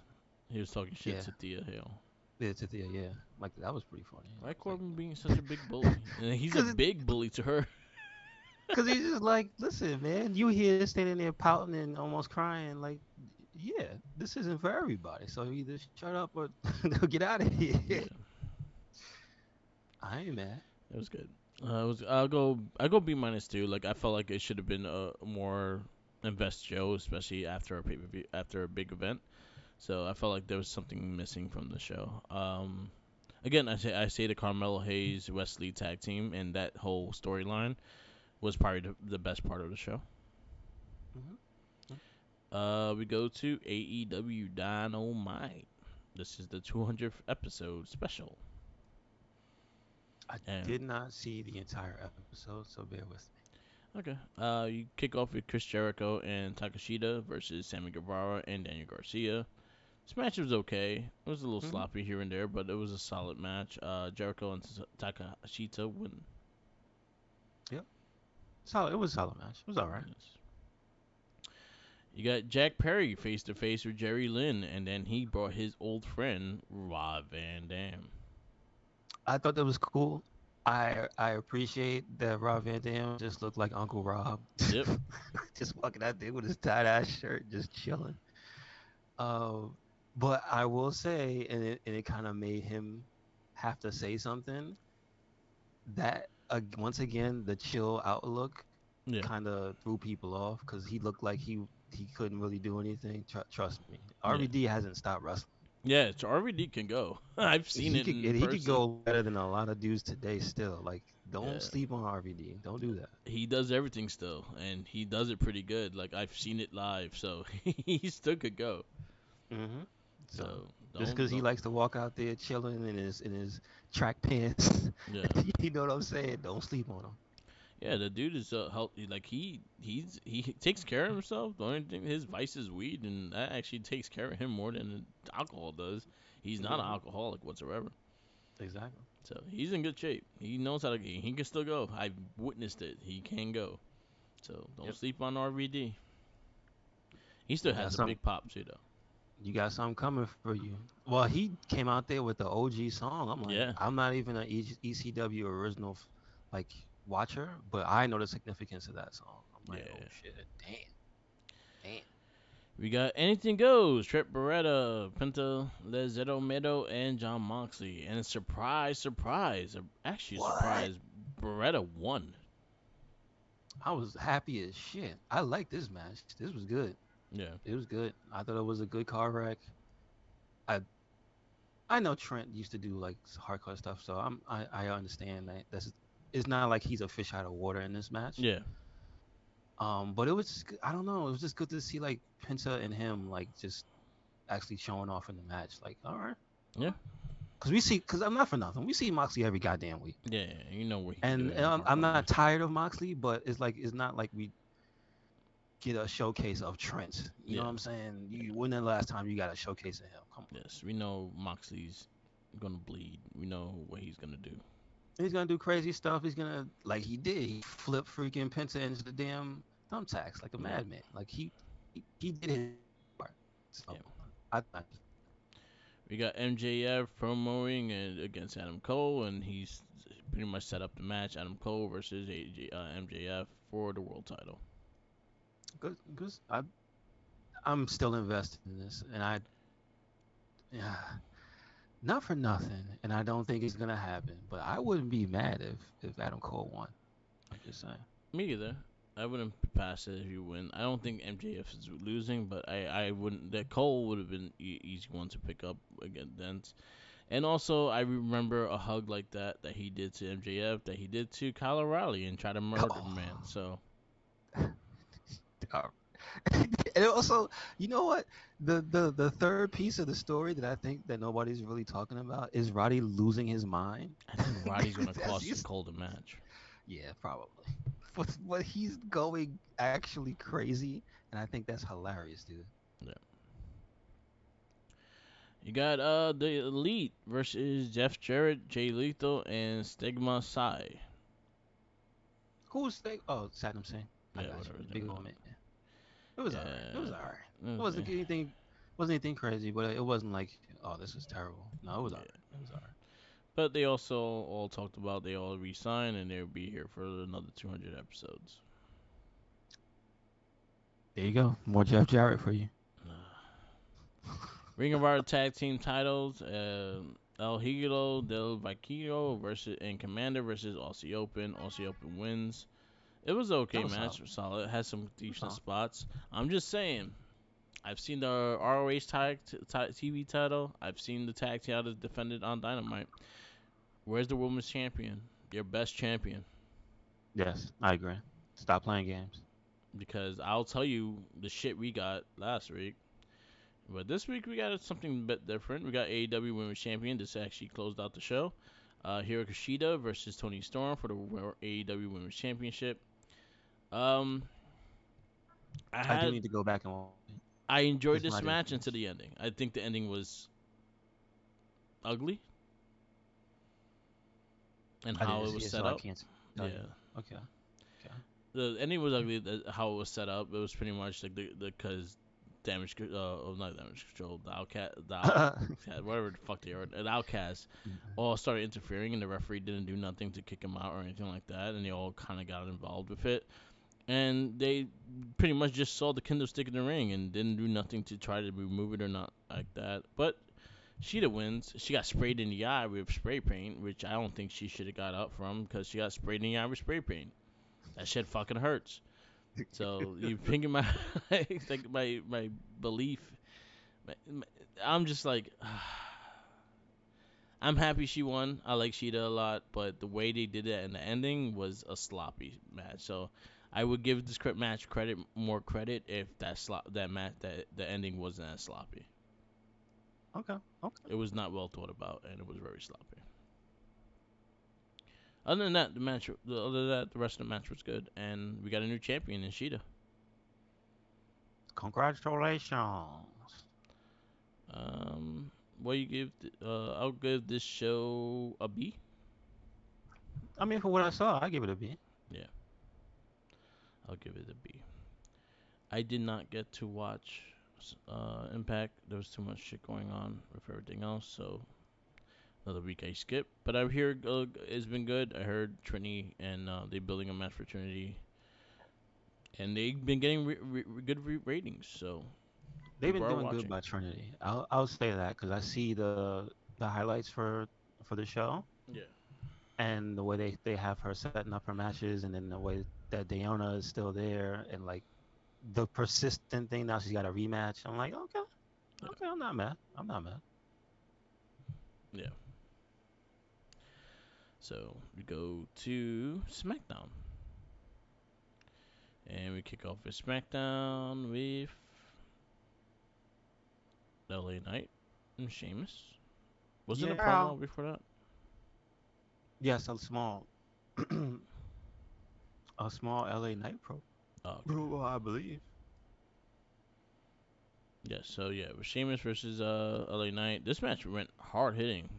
he was talking shit yeah, to Thea Hale. yeah, Tithia, yeah, like that was pretty funny. I Why was like, Corbin being such a big bully? And he's a cause, big bully to her. cause he's just like, listen, man, you here standing there pouting and almost crying, like, yeah, this isn't for everybody. So either shut up or get out of here. Yeah, I ain't mad. it was good. It was. I'll go B minus two. Like I felt like it should have been a more invest show, especially after a pay per view, after a big event. So I felt like there was something missing from the show. Again, I say the Carmelo Hayes Wesley tag team and that whole storyline was probably the best part of the show. Hmm. We go to AEW Dynamite. This is the 200th episode special. I And did not see the entire episode, so bear with me. okay, you kick off with Chris Jericho and Takashita versus Sammy Guevara and Daniel Garcia. This match was okay. It was a little Hmm. sloppy here and there, but it was a solid match. Jericho and Takashita win. Yep, solid. It was a solid match. It was all right. Yes. You got Jack Perry face to face with Jerry Lynn, and then he brought his old friend Rob Van Dam. I thought that was cool. I appreciate that Rob Van Dam just looked like Uncle Rob, Yep. just walking out there with his tie dye shirt, just chilling. Um, but I will say, and it kind of made him have to say something that once again the chill outlook Yeah. kind of threw people off because he looked like he couldn't really do anything. Trust me, Yeah. RVD hasn't stopped wrestling. Yeah. So RVD can go. I've seen He it could in and he could person. go better than a lot of dudes today. Still, like don't Yeah. sleep on RVD. Don't do that. He does everything still, and he does it pretty good. Like I've seen it live, so he still could go. Hmm. So So just don't because he don't. likes to walk out there chilling in his track pants, Yeah. you know what I'm saying? Don't sleep on him. Yeah, the dude is healthy. Like he takes care of himself. The only thing his vice is weed, and that actually takes care of him more than alcohol does. He's not an Hmm. alcoholic whatsoever. Exactly. So he's in good shape. He knows how to. He can still go. I've witnessed it. He can go. So don't Yep. sleep on RVD. He still You got has a some. big pop too, though. You got something coming for you. Well, he came out there with the OG song. I'm like, Yeah, I'm not even an ECW original like watcher, but I know the significance of that song. I'm like, oh yeah. shit, damn, damn. We got Anything Goes, Trip Beretta, Penta, Lezzetto Meadow, and John Moxley. And surprise, surprise, actually a What? surprise, Beretta won. I was happy as shit. I like this match. This was good. Yeah, It was good. I thought it was a good car wreck. I I know Trent used to do like hardcore stuff, so I understand that. That's it's not like he's a fish out of water in this match. yeah, But it was just, I don't know. It was just good to see like Penta and him like just actually showing off in the match. Like, all yeah, right. Cause I'm not for nothing. We see Moxley every goddamn week, yeah. You know what he can do and in the I'm hardcore not match. tired of Moxley, but it's not like we get a showcase of Trent. You know Yeah, what I'm saying? When the last time you got a showcase of him? Come on. yes. We know Moxley's gonna bleed. We know what he's gonna do. He's gonna do crazy stuff. He's gonna like he did. He flipped freaking Penta into the damn thumbtacks like a Yeah, madman. Like he did his part. So yeah. I We got MJF promoting against Adam Cole, and he's pretty much set up the match: Adam Cole versus MJF for the world title. because I'm still invested in this, and yeah, not for nothing, and I don't think it's gonna happen. But I wouldn't be mad if Adam Cole won. I'm just saying. Me either. I wouldn't pass it if you win. I don't think MJF is losing, but I wouldn't. That Cole would have been easy one to pick up against. And also, I remember a hug like that he did to MJF, that he did to Kyle O'Reilly, and try to murder the man. Oh. So And also, you know what? The third piece of the story that I think that nobody's really talking about is Roddy losing his mind. I think Roddy's gonna That's cost just, Cole the match. yeah, probably. But he's going actually crazy, and I think that's hilarious, dude. Yeah. You got the Elite versus Jeff Jarrett, Jay Lethal, and Stigma Psy. Who's they? Oh, Saddam Singh. I Yeah, got you. whatever his Big name old is. man. It was alright. It was Yeah, alright. It it was, wasn't anything. Wasn't anything crazy, but it wasn't like, oh, this is terrible. No, it was alright. yeah. It was alright. But they also all talked about they all re-signed and they'll be here for another 200 episodes. There you go. More Jeff Jarrett for you. Ring of Honor tag team titles: El Hielo del Vikingo versus and Commander versus Aussie Open. Aussie Open wins. It was an okay That was solid. match, solid. It had some That was decent solid. spots. I'm just saying. I've seen the ROH TV title. I've seen the tag title defended on Dynamite. Where's the women's champion? Your best champion. Yes, I agree. Stop playing games. Because I'll tell you the shit we got last week. But this week we got something a bit different. We got AEW Women's Champion. This actually closed out the show. Hiro Kushida versus Tony Storm for the AEW Women's Championship. Um, I I do had need to go back and watch it. I enjoyed This one I this didn't match until finish. the ending. I think the ending was ugly and I how didn't it see was it, so set I up. can't tell you. Yeah, Okay. Okay. the ending was ugly. How it was set up. It was pretty much like the because damage, not damage control, the outcast, whatever the fuck they are, the outcast, all started interfering, and the referee didn't do nothing to kick him out or anything like that, and they all kind of got involved with it, and they pretty much just saw the kendo stick in the ring and didn't do nothing to try to remove it or not like that. But Sheeta wins. She got sprayed in the eye with spray paint, which I don't think she should have got up from because she got sprayed in the eye with spray paint. That shit fucking hurts. So you thinking my like my belief. My, I'm just like I'm happy she won. I like Sheeta a lot, but the way they did it in the ending was a sloppy match. So I would give this match more credit if that match that the ending wasn't as sloppy. Okay. Okay. It was not well thought about and it was very sloppy. Other than that, the rest of the match was good, and we got a new champion in Sheeta. Congratulations. What you give? I'll give this show a B. I mean, for what I saw, I give it a B. Yeah, I'll give it a B. I did not get to watch Impact. There was too much shit going on with everything else, so another week I skipped. But I hear it's been good. I heard Trinity and they building a match for Trinity, and they've been getting good ratings, so They've people been are doing good watching. by Trinity. I'll say that because I see the highlights for the show Yeah. and the way they have her setting up her matches, and then the way that Diona is still there, and like the persistent thing now she's got a rematch. I'm like, okay, Yeah. okay, I'm not mad. I'm not mad. Yeah. So we go to SmackDown. And we kick off with SmackDown with LA Knight and Sheamus. Was it a Yeah. promo before that? Yes, a small LA Night Oh, okay. promo, I believe. Yeah, so yeah, with Sheamus versus LA Knight. This match went hard hitting.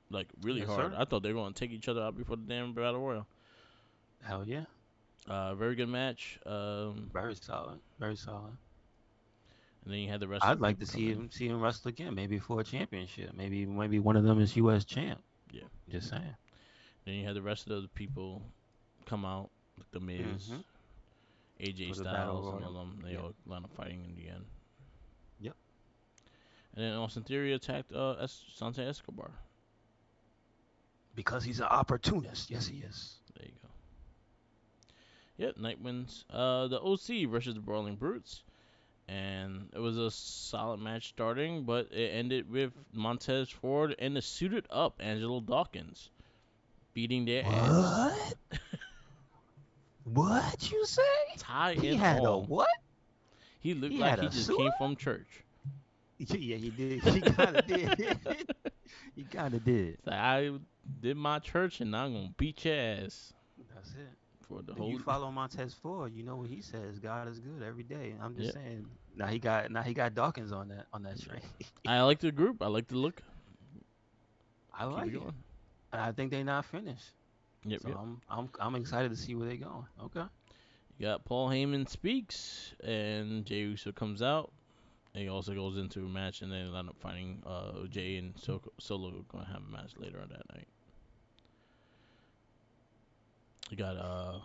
Like really Yes, hard. sir. I thought they were gonna take each other out before the damn Battle Royal. Hell yeah. Very good match. Very solid. Very solid. And then you had the rest of I'd the like people to come in. see him wrestle again, maybe for a championship. Maybe one of them is US champ. Yeah. Just saying. Then you had the rest of the people come out, like the Miz, Hmm. AJ For the battle Styles, and all royal. them. They Yep. all wound up fighting in the end. Yep. And then Austin Theory attacked Sante Escobar. Because he's an opportunist. Yes, he is. There you go. Yep, Knight wins. The OC versus the Brawling Brutes. And it was a solid match starting, but it ended with Montez Ford and the suited up Angelo Dawkins beating their ass. What? What you say? Tie He and had a all. what? He looked He like had he a just suit? came from church. Yeah, he did. He kind of did. He kind of did. It's like, I did my church and now I'm going to beat your ass That's it. for the If you whole. follow Montez Ford, you know what he says. God is good every day. I'm just Yeah. saying. Now he got Dawkins on that Yeah. train. I like the group. I like the look. I Keep it like it. going. And I think they not finished. Yep, So yep. I'm excited to see where they're going. Okay. You got Paul Heyman speaks, and Jey Uso comes out. And he also goes into a match, and then end up fighting Jay and Solo going to have a match later on that night. You got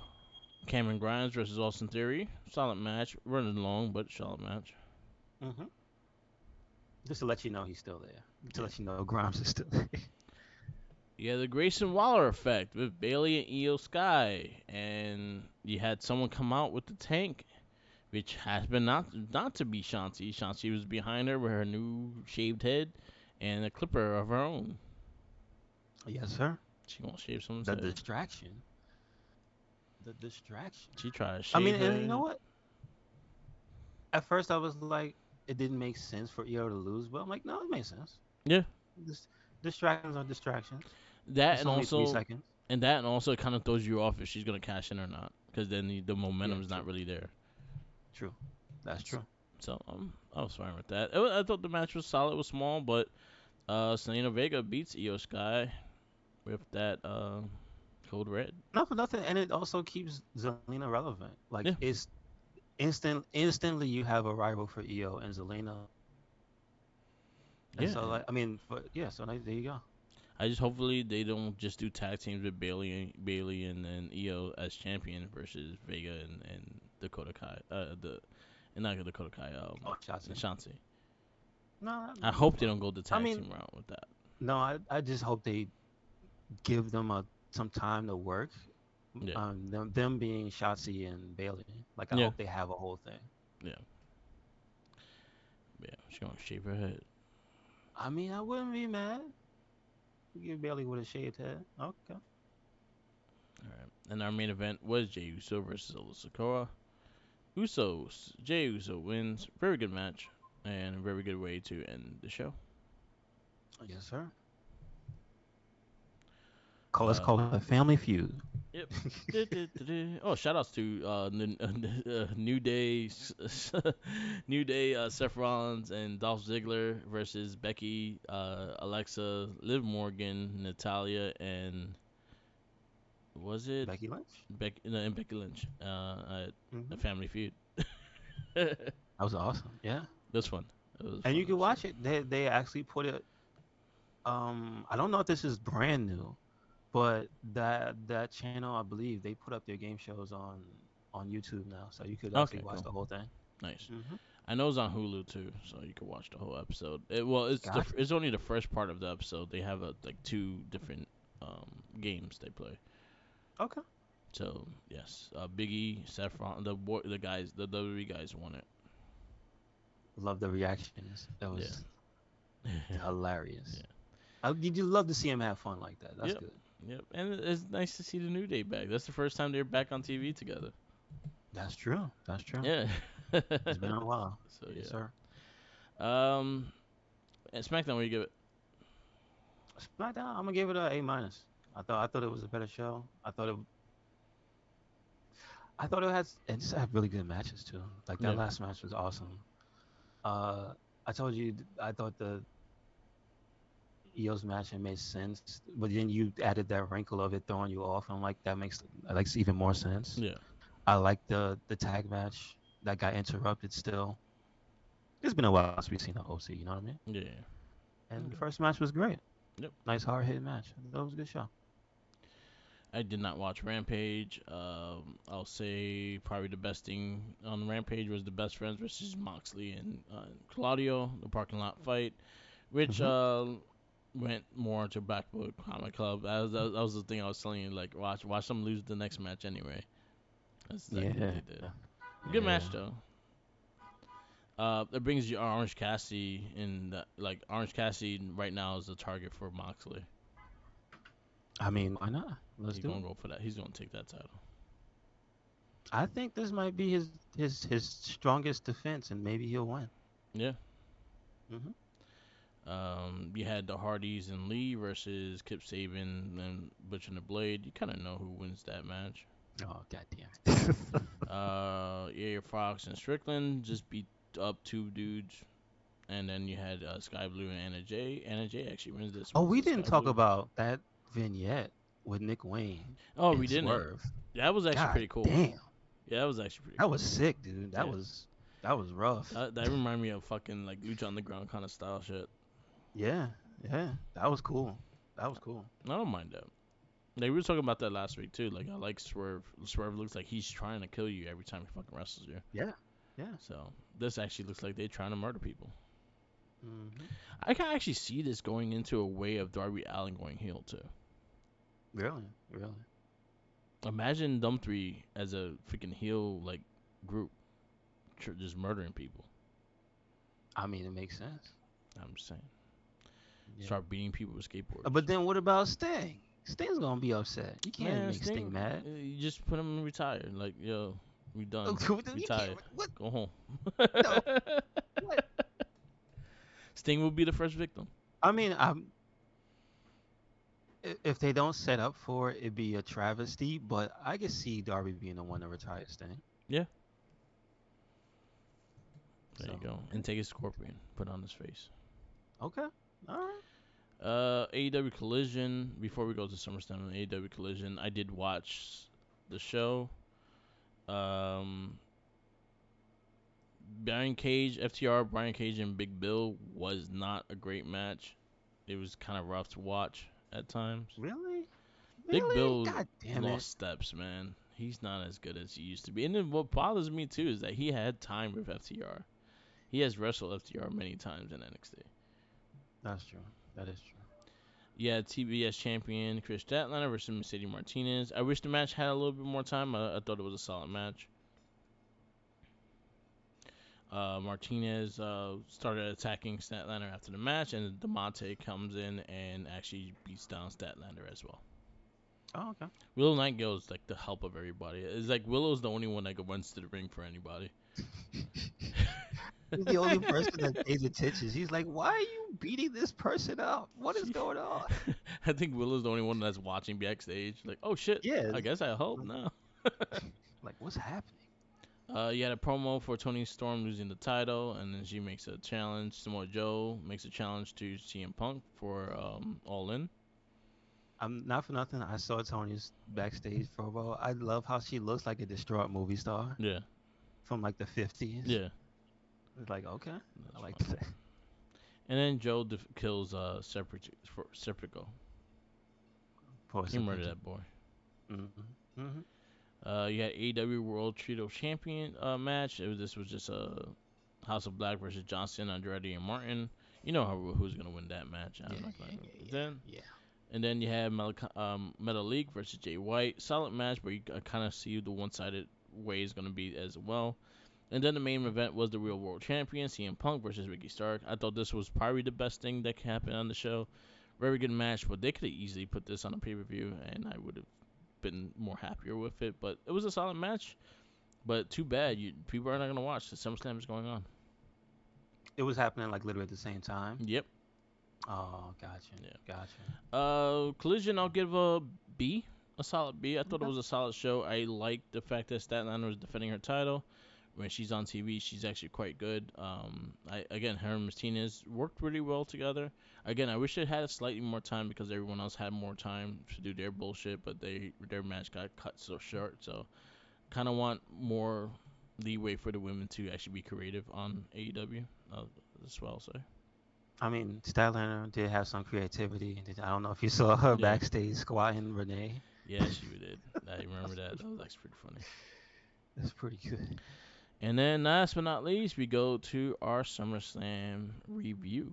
Cameron Grimes versus Austin Theory. Solid match, running long, but solid match. Hmm. Just to let you know he's still there. To Yeah. let you know Grimes is still there. You had the Grayson Waller effect with Bailey and Io Sky, and you had someone come out with the tank, which has been not to be Shanti. Shanti was behind her with her new shaved head and a clipper of her own. Yes, sir. She gonna shave someone's The head. distraction. The distraction. She tried to I mean, shave her and you know head. what? At first, I was like, it didn't make sense for EO to lose, but I'm like, no, it makes sense. Yeah, This, distractions are distractions. that It's and only three also seconds. it kind of throws you off if she's gonna cash in or not, because then the Yeah, momentum is not true. really there. True. That's So, true. I was fine with that. I thought the match was solid, it was small, but Selena Vega beats Io Sky with that code red. Not for nothing, and it also keeps Zelina relevant. Like Yeah, it's instantly you have a rival for EO and Zelina, and yeah, so and like I mean, but yeah, so like, there you go. I just hopefully they don't just do tag teams with Bailey and then Io as champion versus Vega and Dakota Kai. The and not Dakota Kai. Oh, shots in. Shanti. No, I no hope they don't problem. go the I tag mean, team route with that. no, I just hope they give them some time to work. Yeah, Them being Shotzi and Bailey. Like I yeah, hope they have a whole thing. yeah, yeah. She's gonna shave her head. I mean, I wouldn't be mad. Give Bailey with a shaved head. Okay. All right. And our main event was Jey Uso versus Solo Sikoa. Jey Uso wins. Very good match and a very good way to end the show. Yes, sir. Let's Uh, call it a family feud. yep. Oh, shout outs to New Day, New Day, Seth Rollins and Dolph Ziggler versus Becky, Alexa, Liv Morgan, Natalia, and was it Becky Lynch. Becky? No, and Becky Lynch. A Hmm. Family Feud. That was awesome. Yeah. This fun. It was a And fun you can episode. watch it. They actually put it. I don't know if this is brand new, but that channel, I believe, they put up their game shows on YouTube now, so you could actually Okay, watch cool, the whole thing. nice. Hmm. I know it's on Hulu too, so you can watch the whole episode. Gotcha. It's only the first part of the episode. They have like two different games they play. Okay. So yes, Biggie, Saffron, the guys, the WWE guys won it. Love the reactions. That Yeah, was hilarious. yeah, You do love to see him have fun like that. That's yep, good. yep. And it's nice to see the New Day back. That's the first time they're back on TV together. That's true. That's true. Yeah. It's been a while. So Yes, yeah. sir. And SmackDown, what do you give it? SmackDown, I'm gonna give it a A-. I thought it was a better show. I thought it just had really good matches too. Like that Yeah, last match was awesome. Uh, I told you I thought the EO's match had made sense, but then you added that wrinkle of it throwing you off. I'm like, that makes even more sense. yeah, I like the tag match that got interrupted. Still, it's been a while since we've seen the OC. You know what I mean? yeah. And the Okay. first match was great. Yep. Nice hard hitting match. That was a good show. I did not watch Rampage. I'll say probably the best thing on Rampage was the Best Friends versus Moxley and Claudio, the parking lot fight, which Hmm. went more to Backwood Comic Club. That was the thing I was telling you. Like, watch them lose the next match anyway. That's exactly what Yeah, they did. Good match yeah. though. It brings you Orange Cassidy in like Orange Cassidy right now is the target for Moxley. I mean, why not? Let's He's do gonna it. go for that. He's gonna take that title. I think this might be his strongest defense, and maybe he'll win. Yeah. Hmm. You had the Hardys and Lee versus Kip Sabian and Butch and the Blade. You kind of know who wins that match. Oh, god damn it. Yeah, Fox and Strickland just beat up two dudes, and then you had Sky Blue and Anna Jay. Anna Jay actually wins this Oh, one we for didn't Sky talk Blue. about that vignette. with Nick Wayne Oh, we and didn't. Swerve. That was actually God pretty cool. damn, Yeah, that was actually pretty that was cool. sick, dude. Yeah, That was rough. that reminded me of fucking like Lucha Underground kind of style shit. Yeah, yeah, that was cool. That was cool. I don't mind that. Like we were talking about that last week too. Like I like Swerve. Swerve looks like he's trying to kill you every time he fucking wrestles you. Yeah, yeah. So this actually looks like they're trying to murder people. Hmm. I can actually see this going into a way of Darby Allin going heel too. Really, really. Imagine them three as a freaking heel like group, just murdering people. I mean, it makes sense. I'm just saying, Yeah. start beating people with skateboards. But then what about Sting? Sting's gonna be upset. You can't Man, make Sting Sting, mad. you just put him in retire. Like yo, we done. You can't. Retire. What? Go home. No. What? Sting will be the first victim. I mean, if they don't set up for it, it'd be a travesty. But I could see Darby being the one to retire Sting. Yeah, there you So go. And take a scorpion, put on his face. okay, all right. AEW Collision. Before we go to SummerSlam, AEW Collision, I did watch the show. Um, Brian Cage, FTR, Brian Cage, and Big Bill was not a great match. It was kind of rough to watch at times. Really, Big really. Bill God damn it. lost steps, man. He's not as good as he used to be. And then what bothers me too is that he had time with FTR. He has wrestled FTR many times in NXT. That's true. That is true. Yeah, TBS champion Chris Statlander versus Mercedes Martinez. I wish the match had a little bit more time. I thought it was a solid match. Martinez started attacking Statlander after the match, and DeMonte comes in and actually beats down Statlander as well. Oh, okay. Willow Nightingale is like the help of everybody. It's like Willow's the only one that runs to the ring for anybody. He's the only person that pays attention. He's like, why are you beating this person up? What is She, going on? I think Willow's the only one that's watching backstage. Like, oh shit, Yeah. I guess I help now. Like, what's happening? You had a promo for Tony Storm losing the title, and then she makes a challenge. Samoa Joe makes a challenge to CM Punk for All In. I'm not for nothing. I saw Tony's backstage promo. I love how she looks like a distraught movie star Yeah, from like the 50s. yeah, It's like, okay, I that's like funny. that. And then Joe kills Serpico. Pause He it, murdered picture. that boy. Mm-hmm. Mm-hmm. You had AEW World Trio Champion match. This was just a House of Black versus Johnson, Andrade, and Martin. You know who's gonna win that match. Yeah, I'm not yeah, gonna. yeah, Then yeah, and then you had Metal League versus Jay White. Solid match, but you kind of see the one-sided way is gonna be as well. And then the main event was the Real World Champion, CM Punk versus Ricky Stark. I thought this was probably the best thing that could happen on the show. Very good match, but they could have easily put this on a pay-per-view, and I would have been more happier with it. But it was a solid match. But too bad, people are not gonna watch. The SummerSlam is going on. It was happening like literally at the same time. Yep. Oh, gotcha, Yeah. gotcha. Collision, I'll give a B, a solid B. I thought it Okay. was a solid show. I liked the fact that Statlander was defending her title. When she's on TV, she's actually quite good. Her and Martinez worked really well together. Again, I wish they had slightly more time because everyone else had more time to do their bullshit, but their match got cut so short. So, kind of want more leeway for the women to actually be creative on AEW as well. So, I mean, Statlander did have some creativity. I don't know if you saw her yeah, backstage squatting Renee. yeah, she did. I remember that. That was actually pretty funny. That's pretty good. And then, last but not least, we go to our SummerSlam review.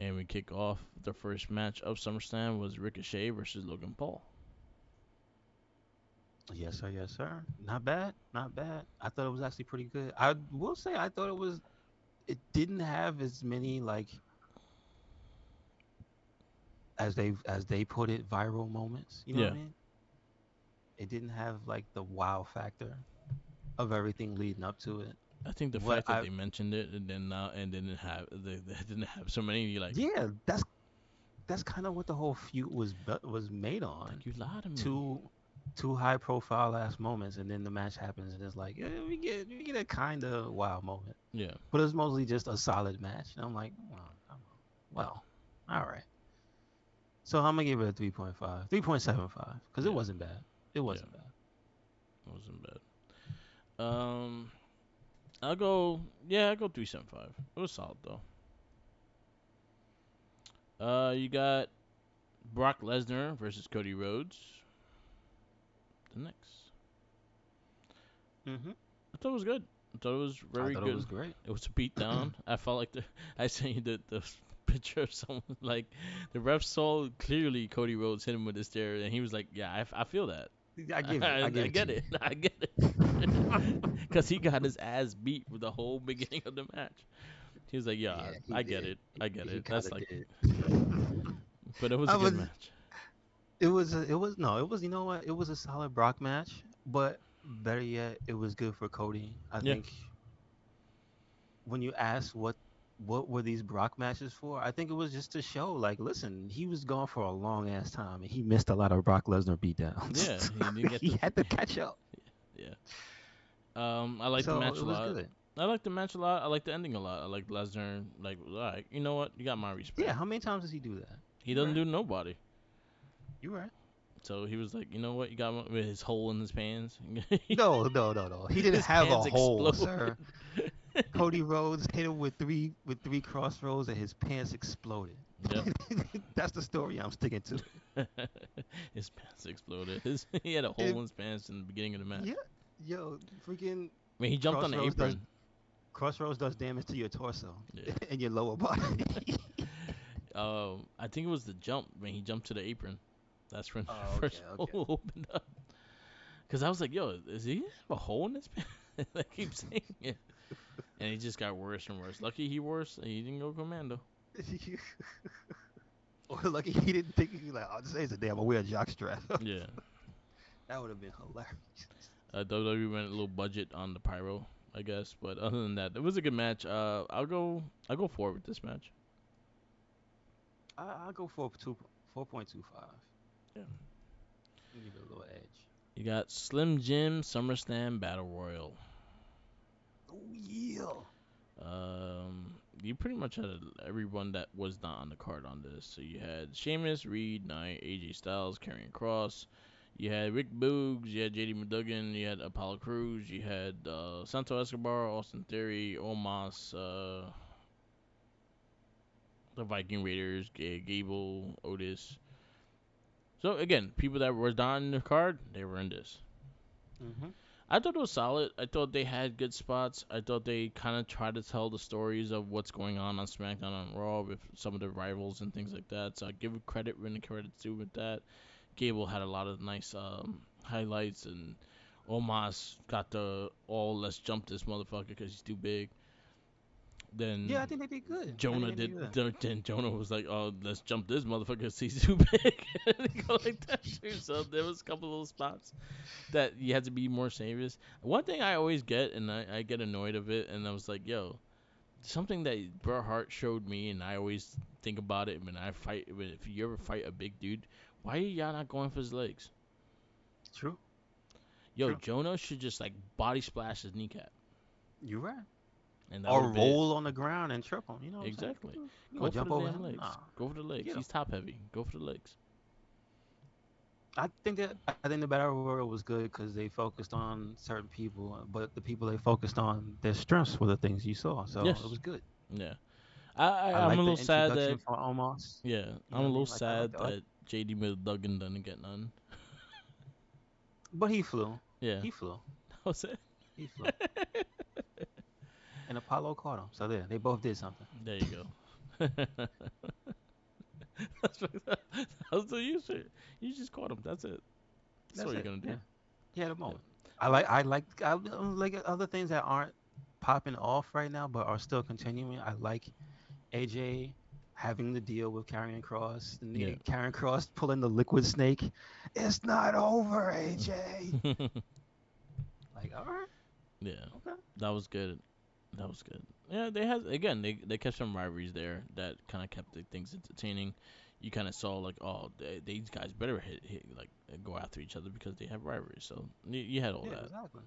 And we kick off the first match of SummerSlam was Ricochet versus Logan Paul. Yes, sir. Yes, sir. Not bad. Not bad. I thought it was actually pretty good. I will say I thought it was. It didn't have as many like as they put it viral moments. You know what Yeah, I mean? It didn't have like the wow factor of everything leading up to it. I think the What fact that I they mentioned it and then now and didn't have they didn't have so many you like Yeah, that's kind of what the whole feud was made on. like you lied to me. Two two high profile ass moments, and then the match happens, and it's like we get a kind of wow moment, Yeah, but it's mostly just a solid match. And I'm like, well, yeah. well, all right. So I'm gonna give it a 3.5, 3.75, because it Yeah, wasn't bad. It yeah, wasn't bad. it wasn't bad. I'll go. Yeah, I'll go 3.75. It was solid though. You got Brock Lesnar versus Cody Rhodes. The next, Hmm. I thought it was good. I thought it was I very thought it good. was great. It was a beatdown. I felt like I sent you the picture of someone like the ref saw clearly Cody Rhodes hit him with the stare, and he was like, "Yeah, I feel that. I give it. I I give it to get you. it. I get it." Because he got his ass beat for the whole beginning of the match. He was like, "Yeah, Yeah, he I get did. it. I get He it." kind That's of like, did. but it was I a good was. match. It was. It was no. It was. You know what? It was a solid Brock match, but better yet, it was good for Cody. I Yeah, think when you ask what were these Brock matches for, I think it was just to show, like, listen, he was gone for a long ass time, and he missed a lot of Brock Lesnar beatdowns. yeah. He didn't get He the had to catch up. yeah. I like the So match it a was lot. good. I like the match a lot. I like the ending a lot. I like Lesnar. Like, alright, you know what? You got my Yeah. respect. How many times does he do that? He You're doesn't right. do nobody. You're right. So he was like, you know what? You got with his hole in his pants. No, no, no, no. He didn't His have a pants hole, exploded. sir. Cody Rhodes hit him with three crossroads, and his pants exploded. Yep. That's the story I'm sticking to. His pants exploded. He had a hole It, in his pants in the beginning of the match. yeah, yo, freaking I mean, he jumped on the crossroads does apron. damage to your torso Yeah. and your lower body. I think it was the jump when he jumped to the apron. That's when Oh, the okay, first okay. hole opened up. Cause I was like, yo, is he have a hole in his pants? I keep saying it, and it just got worse and worse. Lucky he worse. He didn't go commando. Or lucky he didn't think he was like, oh, this is a damn, I wear a jock strap. Yeah. That would have been hilarious. WWE went a little budget on the pyro, I guess. But other than that, it was a good match. I'll go forward with this match. I'll go for 4.25. Yeah. Give it a little edge. You got Slim Jim SummerSlam Battle Royal. Oh yeah. You pretty much had everyone that was not on the card on this. So you had Sheamus, Reed, Knight, AJ Styles, Karrion Cross. You had Rick Boogs, you had JD McDuggan, you had Apollo Cruz, you had Santo Escobar, Austin Theory, Omos, the Viking Raiders, Gable, Otis. So again, people that were not in the card, they were in this. Mhm. I thought it was solid. I thought they had good spots. I thought they kind of tried to tell the stories of what's going on SmackDown and Raw with some of the rivals and things like that. So I give credit when credit's due with that. Gable had a lot of nice highlights, and Omos got the let's jump this motherfucker because he's too big. Yeah, Then I think they did good. I think Jonah they did did. good. Then Jonah was like, "Oh, let's jump this motherfucker 'cause he's too big." And he go like that too. So there was a couple little spots that you had to be more serious. One thing I always get, and I get annoyed of it, and I was like, "Yo, something that Bret Hart showed me, and I always think about it when I fight. If you ever fight a big dude, why are y'all not going for his legs? True. Yo, True. Jonah should just like body splash his kneecap, You're right. and that would Or have been it. roll on the ground and trip him. You know what I'm saying? Exactly. You Go gonna for the jump over damn him? legs. Nah. Go for the legs. Get him. He's top heavy. Go for the legs. I think the battle royal was good because they focused on certain people, but the people they focused on, their strengths were the things you saw. So it Yes. was good. Yeah. I I'm a like little the sad that introduction for Omos. yeah. You I'm know a what I little mean? Like sad I like, that JD Duggan didn't get none. but he flew. Yeah. He flew. That was it. He flew. And Apollo caught him. So there, they both did something. There you go. That's what you should. You just caught him. That's it. That's all That's you're it. gonna Yeah. do. He had a Yep. moment. I like other things that aren't popping off right now, but are still continuing. I like AJ having the deal with Karrion Cross, and Yeah. Karrion Cross pulling the liquid snake. It's not over, AJ. Like, all right, Yeah. okay. That was good. That was good. Yeah, they had again. They kept some rivalries there that kind of kept the things entertaining. You kind of saw like, oh, these guys better hit like go after each other because they have rivalries. So you had all Yeah, that. exactly.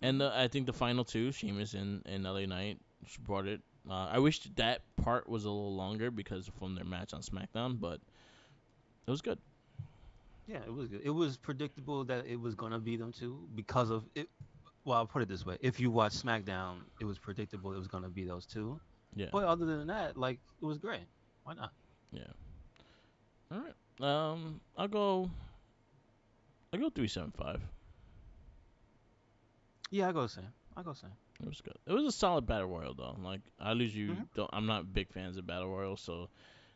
And Hmm. I think the final two, Sheamus and LA Knight, brought it. I wish that part was a little longer because from their match on SmackDown, but It was good. Yeah, it was good. It was predictable that it was gonna be them two because of it. Well, I'll put it this way: if you watch SmackDown, it was predictable it was gonna be those two. Yeah, But other than that, like it was great. Why not? yeah. All right. I'll go 3.75. Yeah, I go same. I go same. It was good. It was a solid battle royal though. Like I usually Hmm. don't. I'm not big fans of battle royals, so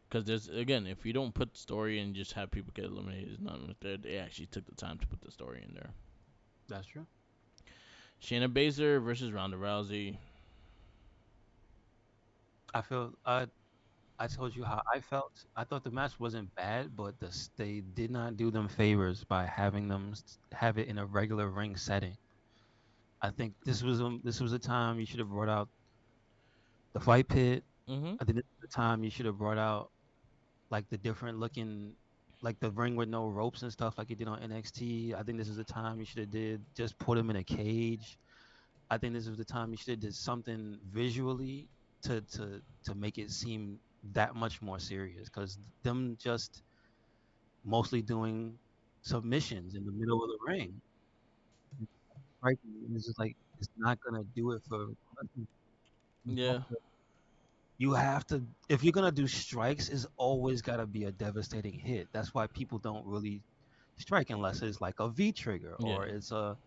because there's again, if you don't put story and just have people get eliminated, it's not good. They actually took the time to put the story in there. That's true. Shayna Baszler versus Ronda Rousey. I feel I told you how I felt. I thought the match wasn't bad, but they did not do them favors by having them have it in a regular ring setting. I think this was a time you should have brought out the fight pit. Mhm. I think this was the time you should have brought out like the different looking, like the ring with no ropes and stuff like you did on NXT. I think this is the time you should have did just put him in a cage. I think this was the time you should have did something visually to make it seem that much more serious because them just mostly doing submissions in the middle of the ring. Right? It's just like it's not gonna do it for wrestling. You have Yeah. to, you have to if you're gonna do strikes, it's always gotta be a devastating hit. That's why people don't really strike unless it's like a V trigger or Yeah. it's a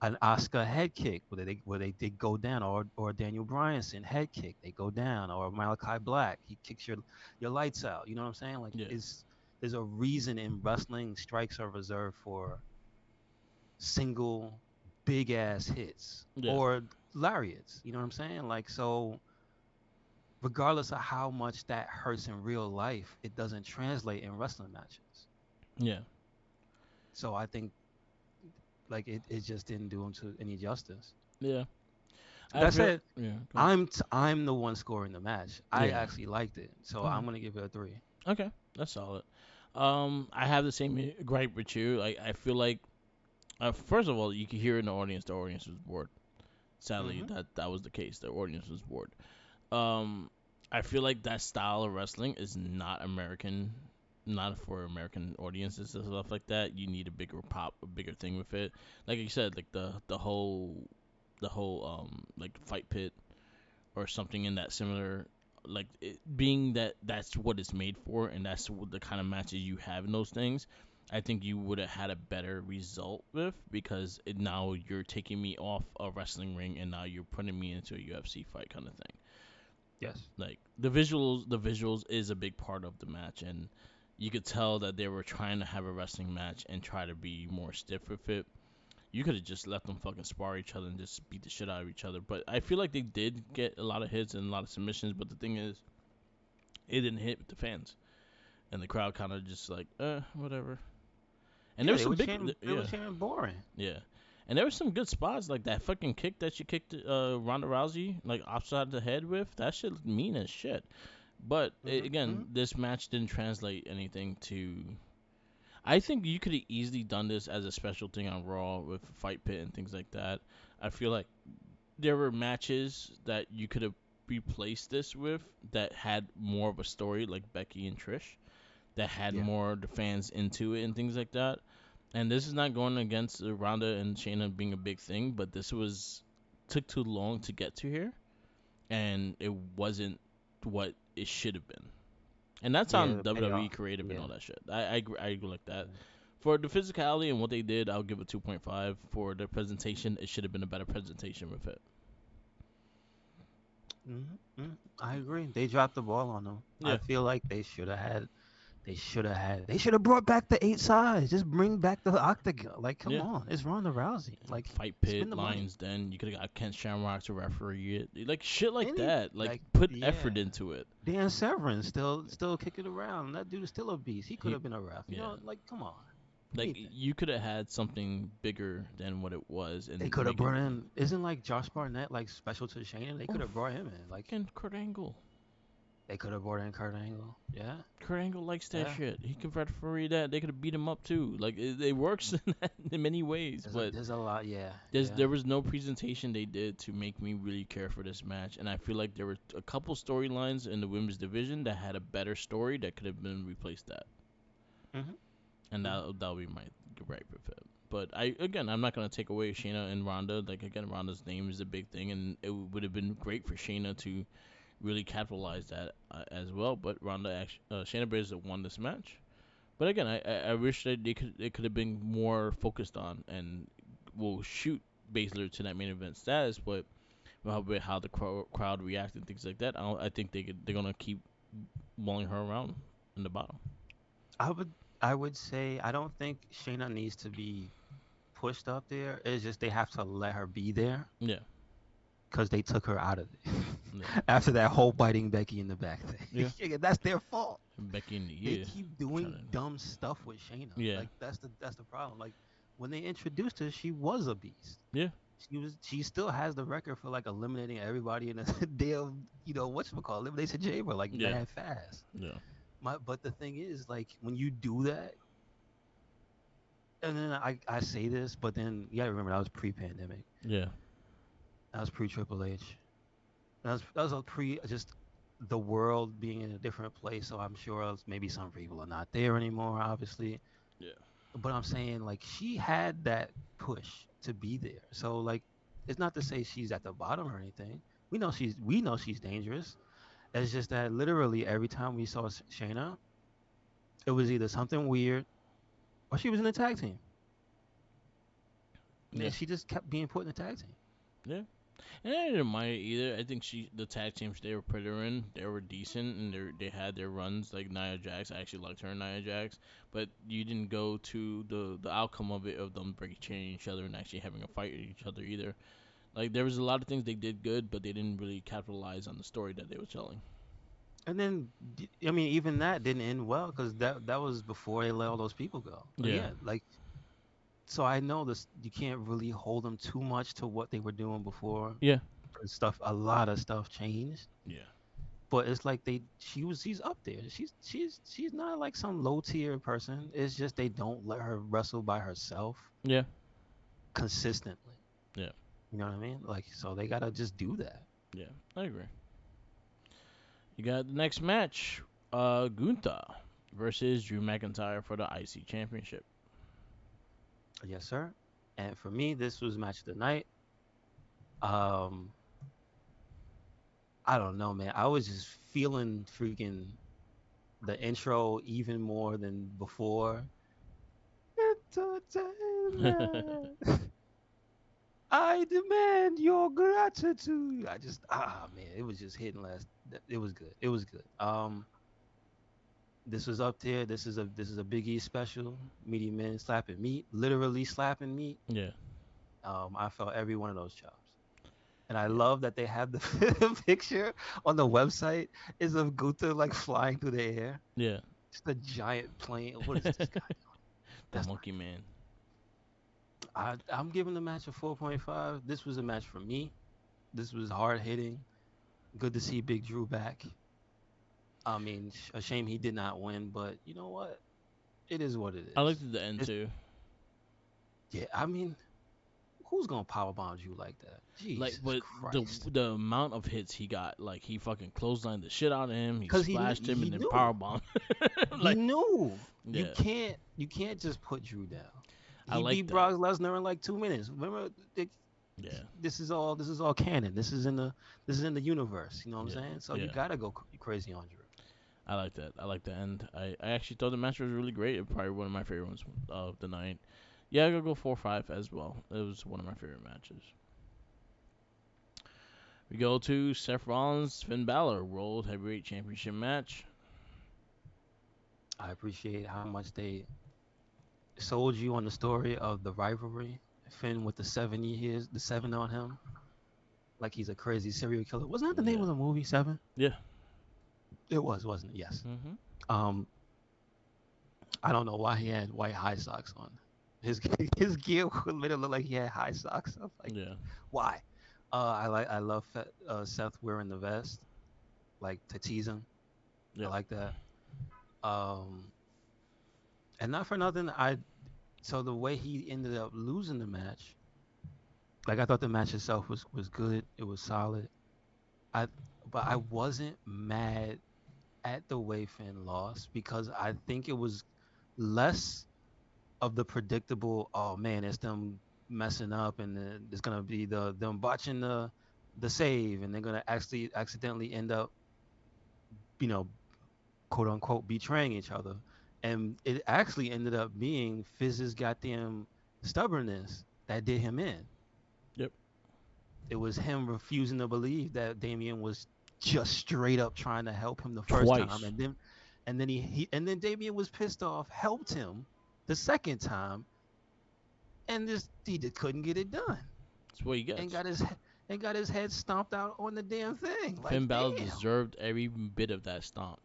an Oscar head kick where they did go down or Daniel Bryanson head kick they go down or Malachi Black he kicks your lights out. You know what I'm saying? Like Yeah. is there's a reason in wrestling strikes are reserved for single big ass hits Yeah. or lariats. You know what I'm saying? Like so regardless of how much that hurts in real life, it doesn't translate in wrestling matches. Yeah. So I think like it just didn't do him to any justice. Yeah. I That feel. said, Yeah. Go ahead. I'm the one scoring the match. I Yeah. actually liked it, so Okay. I'm gonna give it a 3. Okay. That's solid. I have the same gripe with you. Like I feel like, first of all, you can hear in the audience. The audience was bored. Sadly, Hmm. that was the case. The audience was bored. Um, I feel like that style of wrestling is not American, not for American audiences and stuff like that. You need a bigger pop, a bigger thing with it. Like you said, like the whole like fight pit or something in that similar, like it, being that that's what it's made for and that's what the kind of matches you have in those things. I think you would have had a better result with because now you're taking me off a wrestling ring and now you're putting me into a UFC fight kind of thing. Yes. Like the visuals is a big part of the match, and you could tell that they were trying to have a wrestling match and try to be more stiff with it. You could have just let them fucking spar each other and just beat the shit out of each other. But I feel like they did get a lot of hits and a lot of submissions. But the thing is, it didn't hit with the fans, and the crowd kind of just like, whatever. And there Yeah, was some big, they were yeah, cheering boring. yeah. And there was some good spots like that fucking kick that she kicked Ronda Rousey like upside the head with. That shit looked mean as shit. But Hmm. again, Hmm. this match didn't translate anything to. I think you could have easily done this as a special thing on Raw with Fight Pit and things like that. I feel like there were matches that you could have replaced this with that had more of a story, like Becky and Trish, that had Yeah. more the fans into it and things like that. And this is not going against Ronda and Shayna being a big thing, but this was took too long to get to here, and it wasn't what it should have been. And that's Yeah, on the WWE payoff. creative and Yeah. all that shit. I agree like that. For the physicality and what they did, I'll give it 2.5. For the presentation, it should have been a better presentation with it. Hmm. Hmm. I agree. They dropped the ball on them. I Yeah, feel like they should have brought back the 8 sides. Just bring back the octagon. Like, come yeah. on, it's Ronda Rousey. Like, Fight spend Pit, the money. Lions Den. You could have got Ken Shamrock to referee it. Like shit like Any that. Like like put yeah. effort into it. Dan Severn still kicking around. That dude is still a beast. He could He, have been a ref. You yeah. know, like come on. Like Anything. you could have had something bigger than what it was They and could have make it brought in isn't like Josh Barnett like special to Shane? They could or have brought him in. Like fucking Kurt Angle. they could have brought in Kurt Angle. Yeah. Kurt Angle likes that Yeah. shit. He can referee that. They could have beat him up too. Like it works in many ways, but There's a lot, yeah. Yeah. there was no presentation they did to make me really care for this match, and I feel like there were a couple storylines in the women's division that had a better story that could have been replaced that. Hmm. and Hmm. that'll be my gripe with it. But I'm not gonna take away Shayna and Ronda. Like again, Ronda's name is a big thing, and it would have been great for Shayna to really capitalize that as well. But Shayna Baszler won this match. But again, I wish that they could have been more focused on and will shoot Baszler to that main event status. But with how the crowd reacted and things like that, I think they're gonna keep mulling her around in the bottom. I would I would say I don't think Shayna needs to be pushed up there. It's just they have to let her be there Yeah, because they took her out of it yeah, after that whole biting Becky in the back thing. yeah. Yeah, that's their fault. Becky in the They year keep trying doing to dumb stuff with Shayna. yeah, Like that's the problem. Like when they introduced her, she was a beast. yeah, She still has the record for like eliminating everybody in a damn whatchamacallit elimination chamber like yeah, mad fast. yeah, But the thing is like when you do that, and then I say this, but then you gotta remember that was pre-pandemic. yeah, That was pre Triple H. That was a pre just the world being in a different place. So I'm sure maybe some people are not there anymore, obviously. yeah, But I'm saying like she had that push to be there. So like it's not to say she's at the bottom or anything. We know she's dangerous. It's just that literally every time we saw Shayna, it was either something weird or she was in a tag team. yeah, And she just kept being put in a tag team. yeah. And I didn't mind it either. I think the tag teams they were put her in, they were decent, and they had their runs like Nia Jax. I actually liked her and Nia Jax, but you didn't go to the outcome of it of them breaking each other and actually having a fight with each other either. Like there was a lot of things they did good, but they didn't really capitalize on the story that they were telling. And then, I mean, even that didn't end well because that was before they let all those people go. Yeah, Again, like, so I know this. You can't really hold them too much to what they were doing before. yeah, 'Cause a lot of stuff changed. yeah, But it's like she's up there. She's not like some low tier person. It's just they don't let her wrestle by herself yeah, consistently. yeah, You know what I mean? Like, so they gotta just do that. yeah. I agree. You got the next match, Gunther versus Drew McIntyre for the IC Championship. Yes, sir. And for me, this was match of the night. Um, I don't know, man. I was just feeling freaking the intro even more than before. Entertainment. I demand your gratitude. Man, it was just hitting last. It was good. It was good. This was up there. This is a Big E special. Meaty men slapping meat, literally slapping meat. Yeah, I felt every one of those chops. And I yeah, love that they have the picture on the website is of Gunther like flying through the air. yeah. Just a giant plane. What is this guy doing? The That's not Monkey Man. good. I'm giving the match a 4.5. This was a match for me. This was hard hitting. Good to see Big Drew back. I mean, a shame he did not win, but you know what? It is what it I is. liked the end It's too. yeah. I mean, who's gonna powerbomb Drew like that? Like, Jesus but Christ! the amount of hits he got, like he fucking clotheslined the shit out of him. He Because splashed him he and then knew. powerbombed. He Like, knew you yeah, can't just put Drew down. I He like beat that. Brock Lesnar in like 2 minutes. Remember, Yeah, this is all canon. This is in the universe. You know what I'm yeah, saying? So you yeah. gotta go crazy on Drew. I like that. I like the end. I actually thought the match was really great. It probably one of my favorite ones of the night. Yeah, I gotta go 4-5 as well. It was one of my favorite matches. We go to Seth Rollins, Finn Balor, World Heavyweight Championship match. I appreciate how much they sold you on the story of the rivalry. Finn with the 7 years, the seven on him, like he's a crazy serial killer. Wasn't that the name Yeah, of the movie, Seven? yeah. It was, wasn't it? Yes. Mhm. Um, I don't know why he had white high socks on. His his gear would literally look like he had high socks. I was like, Yeah, why? I love Seth wearing the vest, like to tease him. I yeah, like that. Um, and not for nothing, so the way he ended up losing the match, like I thought the match itself was good. It was solid. I but I wasn't mad at the way Finn lost because I think it was less of the predictable. Oh man, it's them messing up, and then it's gonna be them botching the save, and they're gonna actually accidentally end up, you know, quote unquote, betraying each other. And it actually ended up being Fizz's goddamn stubbornness that did him in. Yep. It was him refusing to believe that Damien was just straight up trying to help him the first time, Twice. and then and then Damien was pissed off, helped him the second time, and just he just couldn't get it done, That's what he and gets. got his head stomped out on the damn thing. Like Finn Balor damn. deserved every bit of that stomp.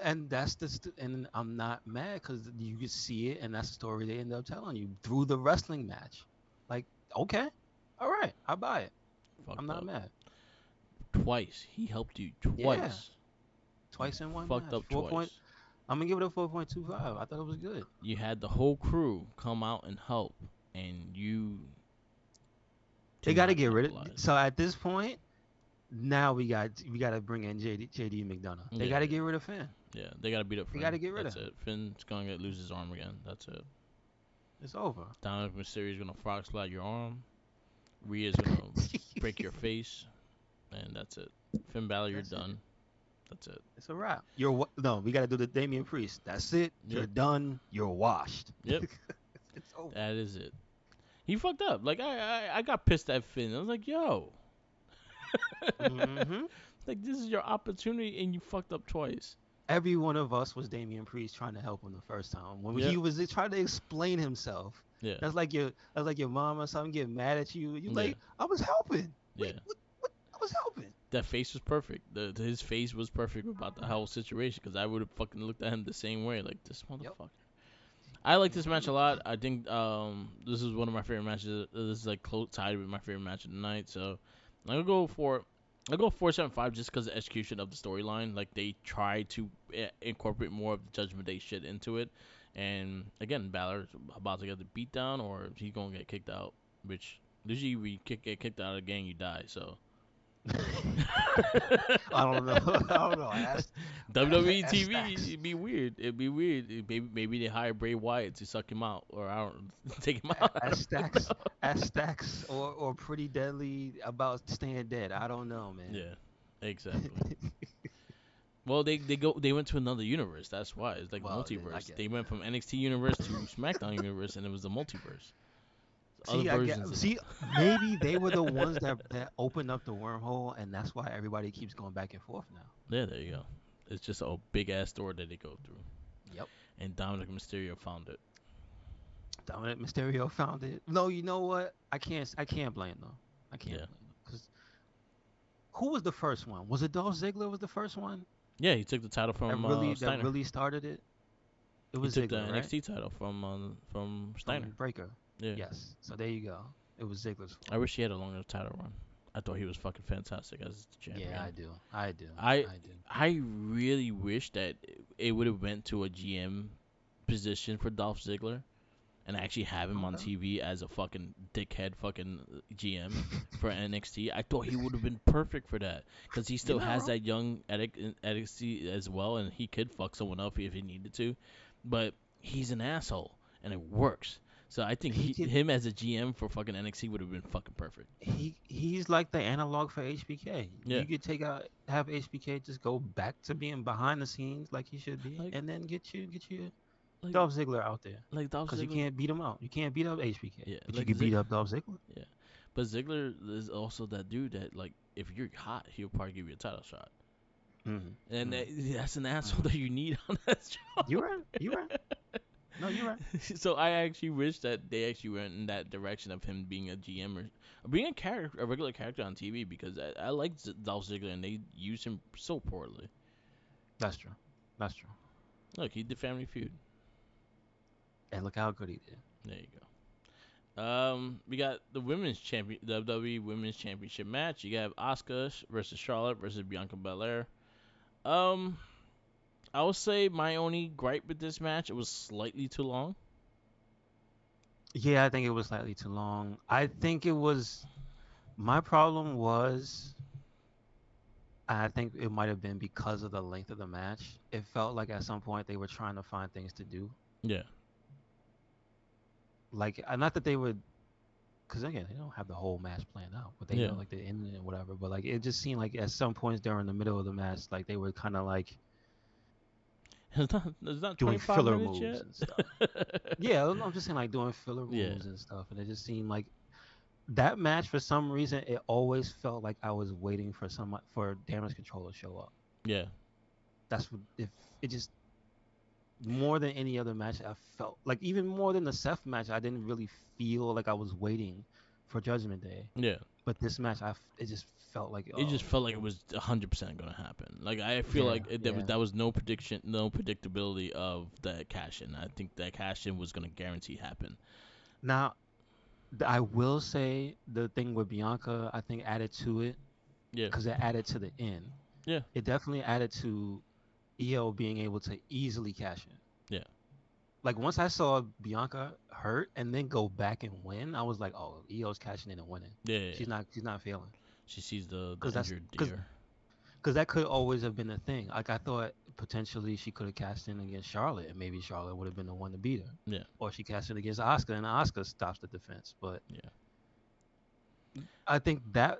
And and I'm not mad because you could see it, and that's the story they end up telling you through the wrestling match. Like, okay, all right, I buy it. I'm Fucked not up. mad. Twice. He helped you Yeah, twice. You twice in one fucked match. up twice. I'm gonna give it a 4.25. I thought it was good. You had the whole crew come out and help, and you They did got to not get rid of. capitalize. So at this point, now we got to bring in JD McDonough. They Yeah, got to get yeah, rid of Finn. yeah. They gotta beat up They got Finn. to get rid of That's him. it. Finn's gonna lose his arm again. That's it. It's over. Dominic Mysterio's gonna frog slide your arm. Rhea's gonna break your face, and that's it. Finn Balor, you're That's it. done. That's it. It's a wrap. No. We got to do the Damian Priest. That's it. You're Yep. done. You're washed. Yep. It's over. That is it. He fucked up. Like I got pissed at Finn. I was like, yo, Hmm. like this is your opportunity, and you fucked up twice. Every one of us was Damian Priest trying to help him the first time when he Yep. was trying to explain himself. Yeah. That's like your mom or something getting mad at you. You Yeah. like, I was helping. Wait, Yeah. what? I was helping. That face was perfect. His face was perfect about the whole situation because I would have fucking looked at him the same way, like this Yep. motherfucker. I like this match a Hmm. lot. I think this is one of my favorite matches. This is like close tied with my favorite match of the night. So I'm gonna go for I go 4.75 just because of the execution of the storyline. Like they try to incorporate more of the Judgment Day shit into it. And again, Balor's about to get the beat down or he's gonna get kicked out. Which usually we get kicked out of the gang, you die. So I don't know. I don't know. WWE Ask TV, Stacks. it'd be weird. It'd be weird. Maybe they hire Bray Wyatt to suck him out, or I don't take him out. I Ask don't Stacks. know. Ask Stacks or Pretty Deadly about staying dead. I don't know, man. Yeah, exactly. Well, they went to another universe. That's why it's like Well, I multiverse. get They it. went from NXT universe to SmackDown universe, and it was the multiverse. Other See, I get. versions of See, maybe they were the ones that opened up the wormhole, and that's why everybody keeps going back and forth now. yeah. There you go. It's just a big ass door that they go through, Yep. and Dominic Mysterio found it. Dominic Mysterio found it. No, you know what? I can't blame them. I can't Yeah, blame them because who was the first one? Was it Dolph Ziggler? Was the first one yeah. He took the title from that Steiner. really started it? It He was took the Ziggler, right? NXT title from Steiner. From Breaker. Yeah. Yes. So there you go. It was Ziggler's I fault. wish he had a longer title run. I thought he was fucking fantastic as the Yeah, champion. I do. I do. I I do. I really wish that it would have went to a GM position for Dolph Ziggler and actually have him on Okay. TV as a fucking dickhead fucking GM for NXT. I thought he would have been perfect for that because he You're still not has wrong. that young NXT as well, and he could fuck someone up if he needed to. But he's an asshole, and it works. So I think He could. him as a GM for fucking NXT would have been fucking perfect. He's like the analog for HBK. Yeah, You could have HBK just go back to being behind the scenes like he should be, like and then get you like Dolph Ziggler out there like Dolph because you Ziggler. can't beat him out. You can't beat up HBK, Yeah, but you like can beat up Dolph Ziggler. yeah, but Ziggler is also that dude that like if you're hot, he'll probably give you a title shot, Mm-hmm. and that's an asshole Mm-hmm. that you need on that You're show. right. You're right. No, you're right. So I actually wish that they actually went in that direction of him being a GM or being a regular character on TV because I like Dolph Ziggler and they use him so poorly. That's true. That's true. Look, he did Family Feud. And look how good he did. There you go. We got the WWE Women's Championship match. You have Asuka versus Charlotte versus Bianca Belair. Um, I would say my only gripe with this match, it was slightly too long. Yeah, I think it was slightly too long. I think it was. My problem was I think it might have been because of the length of the match. It felt like at some point they were trying to find things to do. Yeah. Like, not that they would, because again, they don't have the whole match planned out, but they Yeah. know like the ending and whatever. But like, it just seemed like at some points during the middle of the match, like they were kind of like It's not doing 25 filler minutes moves yet. and stuff. Yeah, I'm just saying like doing filler Yeah. moves and stuff, and it just seemed like that match for some reason it always felt like I was waiting for damage control to show up. Yeah. That's what if it just more than any other match I felt like even more than the Seth match I didn't really feel like I was waiting for Judgment Day. Yeah. But this match it just felt like It just felt like it it was was 100% gonna happen. Like I feel yeah like yeah. that was no prediction, no predictability of that cash in. I think that cash in was gonna guarantee happen. Now I will say the thing with Bianca I think added to it Yeah. because it added to the end. Yeah. It definitely added to EO being able to easily cash in. Yeah. Like once I saw Bianca hurt and then go back and win, I was like, oh, EO's cashing in and winning. Yeah. Yeah. She's not failing She sees the because that's injured because deer. because that could always have been a thing. Like I thought potentially she could have cashed in against Charlotte and maybe Charlotte would have been the one to beat her, Yeah. or she cashed in against Oscar and Oscar stops the defense. But Yeah. I think that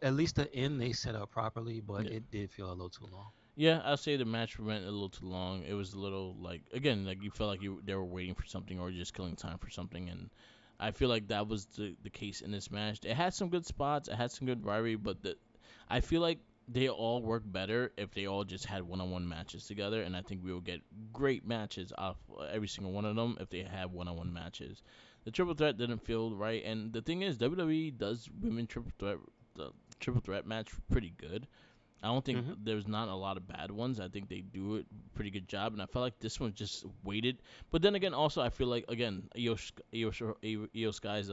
at least the end they set up properly, but Yeah. it did feel a little too long. Yeah, I'll say the match went a little too long. It was a little like again, like you felt like they were waiting for something or just killing time for something, and I feel like that was the case in this match. It had some good spots, it had some good rivalry, but I feel like they all work better if they all just had one-on-one matches together, and I think we will get great matches off every single one of them if they had one-on-one matches. The triple threat didn't feel right, and the thing is, WWE does women the triple threat match pretty good. I don't think Hmm. there's not a lot of bad ones. I think they do it pretty good job, and I felt like this one just waited. But then again, also I feel like again, Io Sky's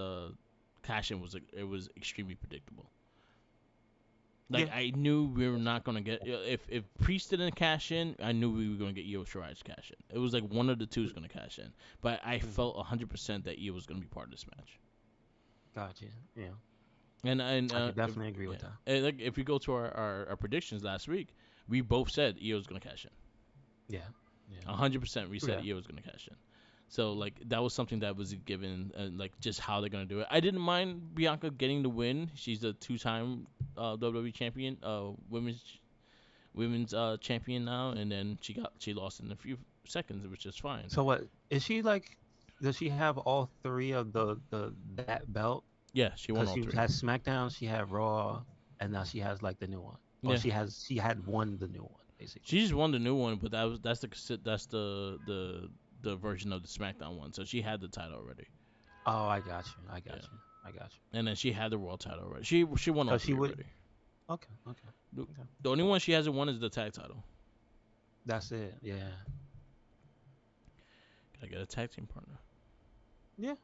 cash in it was extremely predictable. Like Yeah. I knew we were not gonna get if Priest didn't cash in, I knew we were gonna get Io Shirai's cash in. It was like one of the two is gonna cash in, but I Hmm. felt 100% that Io was gonna be part of this match. Gotcha. Yeah, And I can if definitely agree with yeah, that. and like if we go to our predictions last week, we both said Io's gonna cash in. Yeah. Yeah. 100% we True said that. EO was gonna cash in. So like that was something that was given, like just how they're gonna do it. I didn't mind Bianca getting the win. She's a two-time WWE champion, women's champion now, and then she lost in a few seconds, which is fine. So what is she like? Does she have all three of the that belt? Yeah, she won Because all she three. had SmackDown, she had Raw, and now she has like the new one, or Yeah, she had won the new one basically. she just won the new one, but that's the version of the SmackDown one. So she had the title already. Oh, I got you. I Yeah, got you. I got you. and then she had the world title already. She won all So she three would. already. Okay. Okay. The, Okay. the only one she hasn't won is the tag title. That's it. Yeah. Gotta get a tag team partner. Yeah.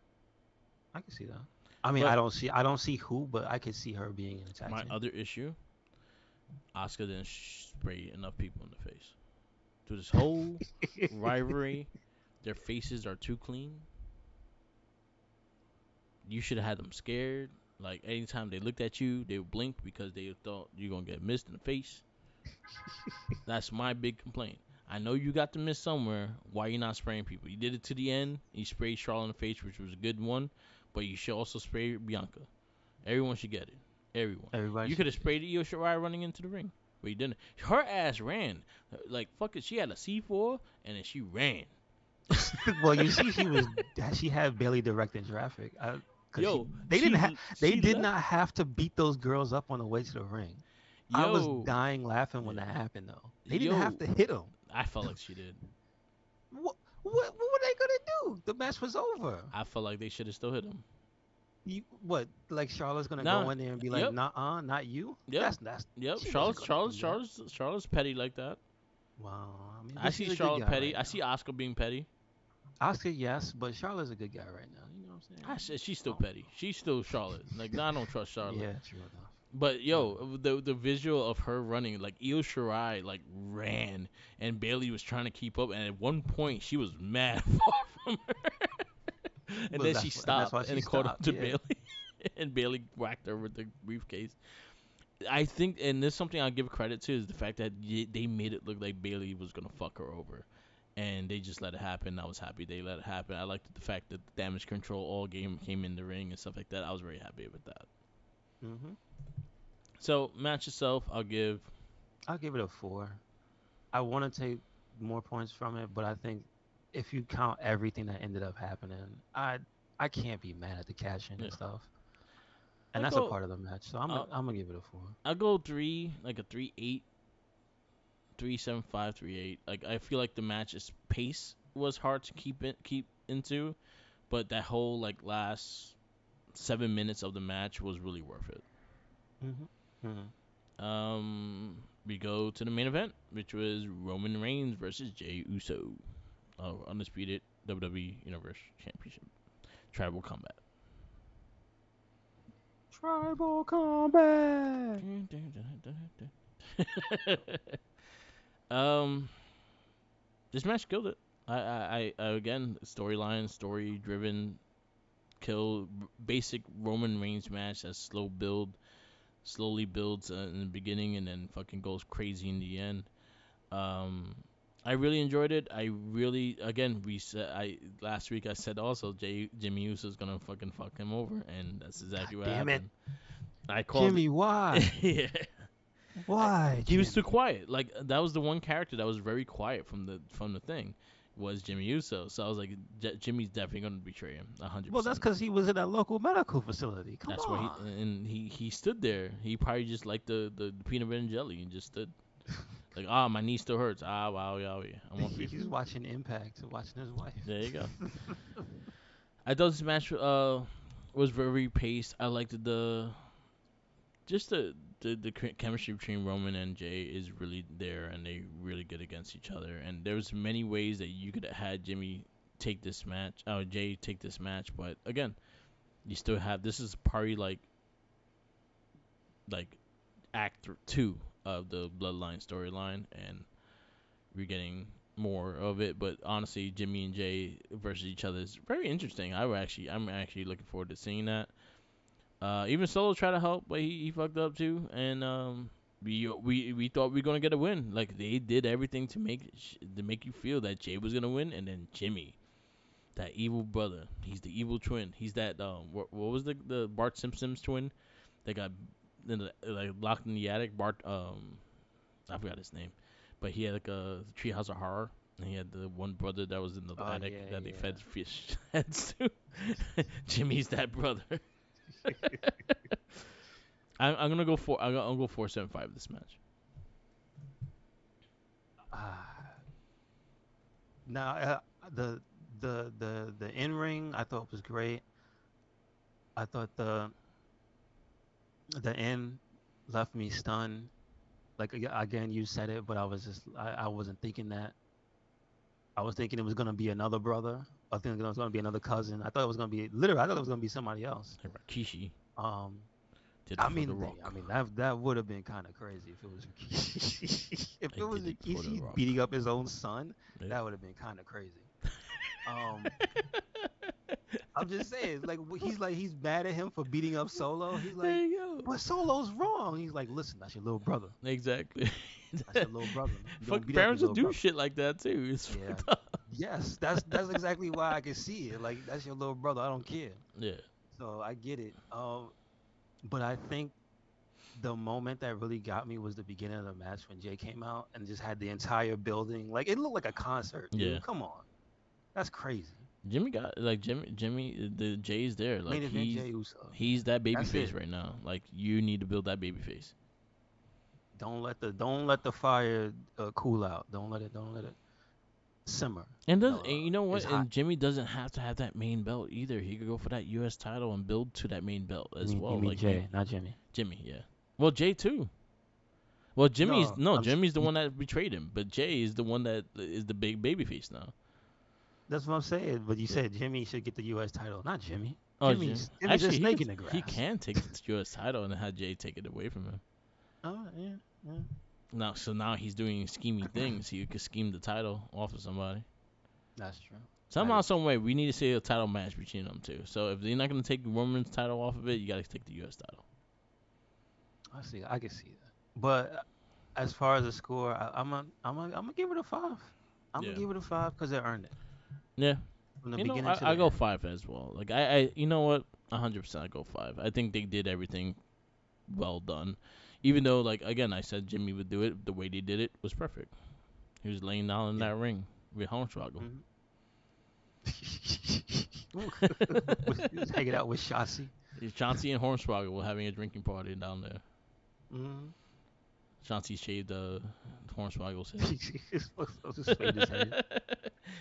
I can see that. I mean, But I don't see who, but I could see her being in a tag my team. other issue, Oscar didn't spray enough people in the face. Through this whole rivalry, their faces are too clean. You should have had them scared. Like anytime they looked at you, they would blink because they thought you're gonna get missed in the face. That's my big complaint. I know you got the miss somewhere. Why you not spraying people? You did it to the end. You sprayed Charlotte in the face, which was a good one, but you should also spray Bianca. Everyone should get it. Everyone. Everybody You could should have get it. sprayed Io Shirai running into the ring, but you didn't. Her ass ran. Like fuck it. She had a C4 and then she ran. Well, you see, she had Bailey directing traffic. Cause Yo, they she did left. not have to beat those girls up on the way to the ring. I was Yo, dying laughing when yeah. that happened though. They didn't have Yo, to hit them. I felt like she did. What were they gonna do? The match was over. I felt like they should have still hit him. What like Charlotte's gonna Nah. go in there and be like, Yep. nah, not you. Yep. That's Yep. she wasn't gonna do that. Charlotte's petty like that. Wow, I mean, I but see she's a good Charlotte guy petty. right I see now. Oscar being petty. Oscar, yes, but Charlotte's a good guy right now. You know what I'm saying? I said she's I still don't petty. She's still Charlotte. Like, nah, I don't trust know. Charlotte. Yeah, true enough. But True enough. yo, the visual of her running, like Io Shirai, like ran, and Bailey was trying to keep up, and at one point she was mad far from her, and But then she that's why stopped and she it caught up stopped. to Yeah. Bailey, and Bailey whacked her with the briefcase. I think, and there's something I'll give credit to is the fact that they made it look like Bailey was gonna fuck her over. and they just let it happen. I was happy they let it happen. I liked the fact that the damage control all game came in the ring and stuff like that. I was very happy with that. Hmm. So match itself, I'll give. I'll give it a 4. I want to take more points from it, but I think if you count everything that ended up happening, I can't be mad at the cash in Yeah, and stuff, I and that's a go. part of the match. So I'll, I'm gonna give it a 4. I'll go 3, like a 3-8, 3-7-5, 3-8. Like I feel like the match's pace was hard to keep into, but that whole like last 7 minutes of the match was really worth it. Hmm. Hmm. We go to the main event, which was Roman Reigns versus Jey Uso, undisputed WWE Universe Championship, Tribal Combat. Tribal combat. um, this match killed it. I again storyline, story driven, kill basic Roman Reigns match that's slow build, slowly builds in the beginning and then fucking goes crazy in the end. Um, I really enjoyed it. I really, again, we said I last week I said also Jimmy Uso's gonna fucking fuck him over, and that's God exactly what damn it, happened. I called Jimmy! it. Why? Yeah, Why, he was too Jimmy? quiet. Like that was the one character that was very quiet from the thing, was Jimmy Uso. So I was like, Jimmy's definitely gonna betray him, 100%. Well, that's because he was in that local medical facility. Come That's why he on. and he stood there. He probably just liked the peanut butter and jelly and just stood like, ah, my knee still hurts. Ah, wow, yeah, yeah. I want free He's food. watching Impact, watching his wife. There you go. I thought this match was very paced. I liked the just the chemistry between Roman and Jay is really there, and they really good against each other. And there's many ways that you could have had Jimmy take this match, Jay take this match, but again, you still have this is probably like act 2 of the Bloodline storyline, and we're getting more of it. But honestly, Jimmy and Jay versus each other is very interesting. I'm actually looking forward to seeing that. Even Solo tried to help, but he fucked up too. And we thought we were gonna get a win. Like they did everything to make you feel that Jay was gonna win, and then Jimmy, that evil brother, he's the evil twin. He's that what was the Bart Simpson's twin that got like locked in the attic? Bart I forgot his name, but he had like a Treehouse of Horror. And he had the one brother that was in the Oh attic yeah, that they yeah. fed fish heads to. Jimmy's that brother. I'm gonna go for I'll go 4.75 this match. Ah, now the the in ring I thought was great. I thought the end left me stunned. Like again, you said it, but I wasn't thinking that. I was thinking it was gonna be another brother. I think it was gonna be another cousin. I thought it was gonna be literally. I thought it was gonna be somebody else. Hey, Rikishi Um, did it for the I Rock. mean that would have been kind of crazy if it was Rikishi. If I it was did it for the Rikishi Rock. beating up his own son, Yep. that would have been kind of crazy. Um, I'm just saying, like he's mad at him for beating up Solo. He's There like, you go. but Solo's wrong. He's like, listen, that's your little brother. Exactly. That's your little brother. You don't Fuck beat up your parents will little do brother. shit like that too. It's Yeah. fucked up. Yes, that's exactly why I can see it. Like that's your little brother. I don't care. Yeah. So I get it. But I think the moment that really got me was the beginning of the match when Jay came out and just had the entire building. Like it looked like a concert, Yeah. dude. Come on, that's crazy. Jimmy got like Jimmy the Jay's there. Main Like event he's Jay Uso. Yeah, he's that baby that's face it. right now. Like you need to build that baby face. Don't let the fire cool out. Don't let it simmer. And you know what? It's hot. And Jimmy doesn't have to have that main belt either. He could go for that U.S. title and build to that main belt as You well. mean Like you, Jay, not Jimmy? Jimmy, yeah. Well, Jay too. Well, No, Jimmy's the one that betrayed him, but Jay is the one that is the big baby face now. that's what I'm saying. But you Yeah. said Jimmy should get the U.S. title, not Jimmy. Oh, Jim. Jimmy's a Actually, snake in the grass. he can take the U.S. title and have Jay take it away from him. Oh yeah, yeah. Now he's doing scheming things. He could scheme the title off of somebody. That's true. That Somehow, is some true. way, we need to see a title match between them two. So if they're not gonna take Roman's title off of it, you gotta take the U.S. title. I see. I can see that. But as far as the score, I'm gonna give it a 5. I'm gonna Yeah. give it a 5 because they earned it Yeah. from the You know, beginning to I the go end. 5 as well. Like I you know what? 100% I go 5. I think they did everything well done. Even though, like again, I said Jimmy would do it. The way they did it was perfect. He was laying down in Yeah. that ring with Hornswoggle. Hmm. He was hanging out with Shotzi. Chauncey and Hornswoggle were having a drinking party down there. Mm-hmm. Chauncey shaved Hornswoggle's head. He's supposed to just fade his head.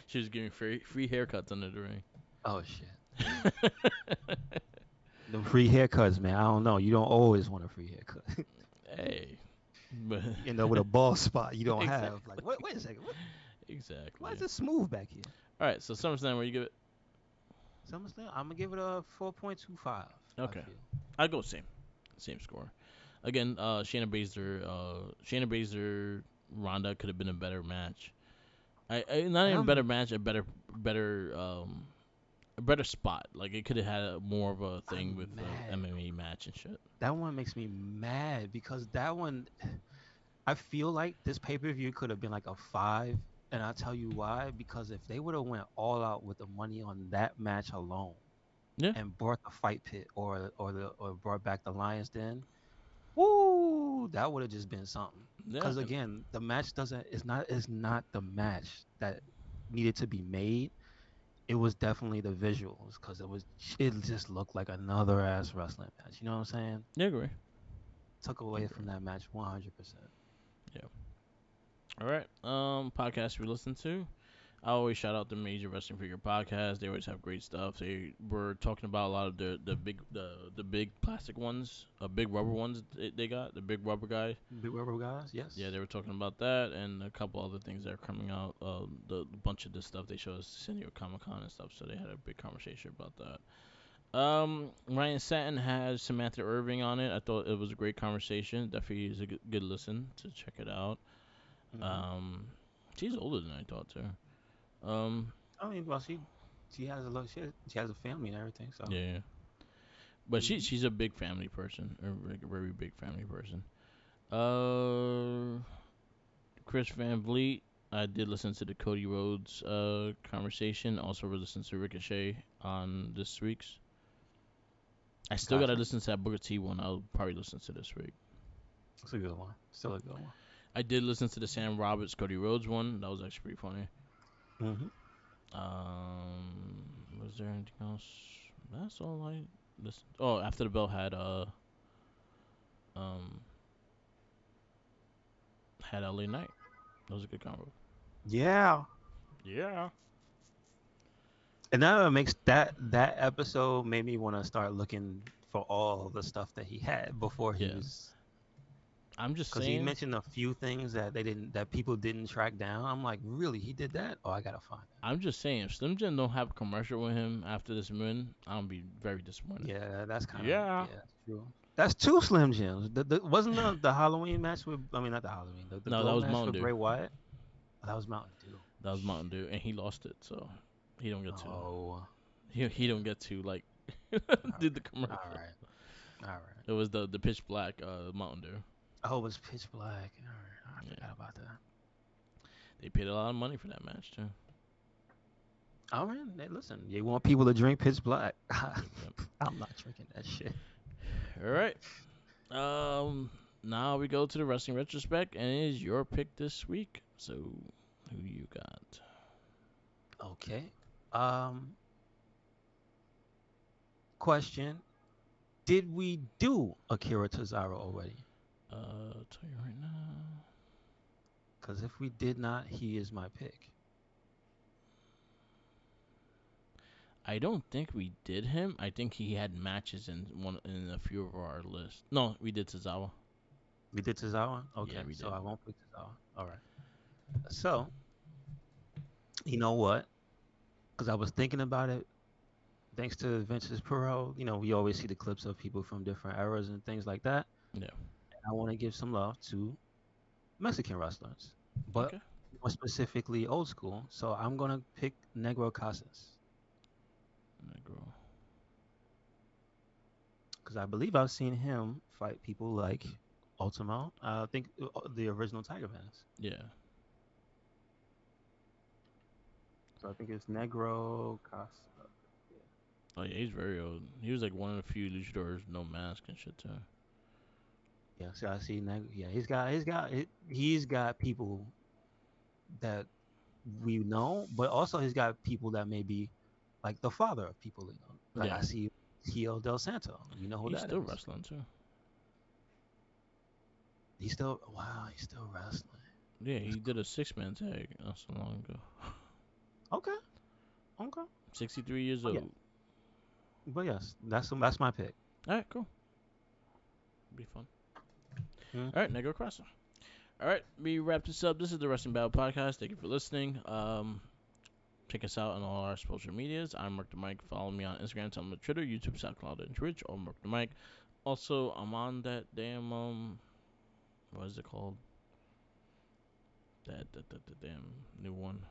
She was giving free haircuts under the ring. Oh shit. Them free haircuts, man. I don't know. You don't always want a free haircut. Hey, but You end up with a bald spot you don't have. Like, exactly, what? Wait a second. What? Why is exactly. it smooth back here? All right, so SummerSlam, where you give it? SummerSlam. I'm gonna give it a 4.25. I Okay, feel. I go same score. Again, Shayna Baszler, Ronda could have been a better match. Not And even better match, better, a better spot. Like it could have had more of a thing with I'm the mad. MMA match and shit. That one makes me mad because that one. I feel like this pay per view could have been like a 5, and I'll tell you why. Because if they would have went all out with the money on that match alone Yeah, and brought the fight pit or brought back the Lions Den, woo, that would have just been something. yeah, Because again, the match doesn't. It's not the match that needed to be made. It was definitely the visuals because it just looked like another ass wrestling match. You know what I'm saying? yeah, agree. Took away Agree. from that match 100%. Yeah. All right. Podcast we listen to. I always shout out the Major Wrestling Figure podcast. They always have great stuff. They were talking about a lot of the big plastic ones, big rubber ones they got, the big rubber guy. Big Rubber guys, Yeah, yes. they were talking about that and a couple other things that are coming out. The bunch of the stuff they showed us San Diego Comic Con and stuff. So they had a big conversation about that. Ryan Satin has Samantha Irving on it. I thought it was a great conversation. Definitely is a good listen to check it out. Hmm. Um, she's older than I thought too. Um, I mean, well, she has a look. She has a family and everything. So, yeah, but hmm, she's a big family person, a very big family person. Uh, Chris Van Vliet. I did listen to the Cody Rhodes conversation. Also listened to Ricochet on this week's. I still gotta gotcha. listen to that Booker T one. I'll probably listen to this week. It's a good one. Still a good one. I did listen to the Sam Roberts Cody Rhodes one. That was actually pretty funny. Hmm. Was there anything else? That's all I listened. Oh, After the Bell um had LA Knight. That was a good combo. Yeah, Yeah. and that makes that episode made me want to start looking for all the stuff that he had before he Yeah. was. I'm just Because he saying. mentioned a few things that people didn't track down. I'm like, really? He did that? Oh, I gotta find that. I'm just saying. If Slim Jim don't have a commercial with him after this win, I'll be very disappointed. Yeah, that's kind of Yeah. yeah, that's true. That's two Slim Jims. Wasn't the Halloween match with? I mean, not the Halloween. The No, that Glow was match Mountain with Dew. Bray Wyatt. Oh, that was Mountain Dew. That was Mountain Dew, and he lost it, so he don't get to. Oh, He don't get to like all do the right, all commercial. right, all right. It was the pitch black Mountain Dew. Oh, it was pitch black. All right, I Yeah. forgot about that. They paid a lot of money for that match too. All right, hey, listen, you want people to drink pitch black? Yep, yep. I'm not drinking that shit. All right. Now we go to the wrestling retrospect, and it is your pick this week. So, who you got? Okay. Um, question: Did we do Akira Tozawa already? I'll tell you right now. Because if we did not, he is my pick. I don't think we did him. I think he had matches in a few of our lists. No, we did Tozawa. We did Tozawa? Yeah, Okay, we so did. I won't pick Tozawa. All right. So, you know what? Because I was thinking about it, thanks to Vince's Pro, we always see the clips of people from different eras and things like that. Yeah. I want to give some love to Mexican wrestlers, but Okay. more specifically old school. So I'm going to pick Negro Casas Negro. because I believe I've seen him fight people like Ultimo. I think the original Tiger Mask. Yeah. So I think it's Negro Casa. Yeah. Oh yeah, he's very old. He was like one of the few luchadors no mask and shit too. Yeah. So I see Yeah, he's got people that we know, but also he's got people that may be like the father of people. Like Yeah, I see Hio Del Santo. We know who he's that still is. wrestling too. He's still wrestling. Yeah, That's he did a 6 man tag not so long ago. okay. Okay. 63 years Oh yeah. old. But yes, that's my pick. All right, cool. Be fun. All right, Hmm. Negro Crosser. All right, we wrap this up. This is the Wrestling Battle Podcast. Thank you for listening. Check us out on all our social medias. I'm Mark the Mike. Follow me on Instagram, Tumblr, Twitter, YouTube, SoundCloud, and Twitch. Or Mark the Mike. Also, I'm on that damn what is it called? That damn new one.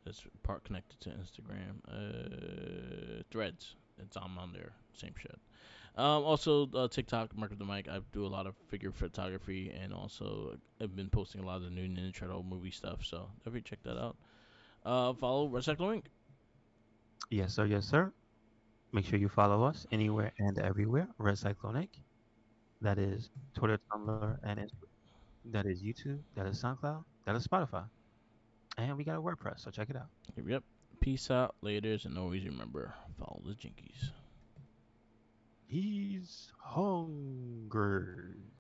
That's part connected to Instagram. Threads. It's on there. Same shit. Also, TikTok, Mark of the Mic. I do a lot of figure photography, and also I've been posting a lot of the new Ninja Turtle movie stuff. So definitely check that out. Follow Recycle Inc. Yes, sir. Yes, sir. Make sure you follow us anywhere and everywhere. Red Cyclonic. That is Twitter, Tumblr, and Instagram. That is YouTube. That is SoundCloud. That is Spotify. And we got a WordPress, so check it out. Yep. Peace out, laters, and always remember follow the Jinkies. He's hungry.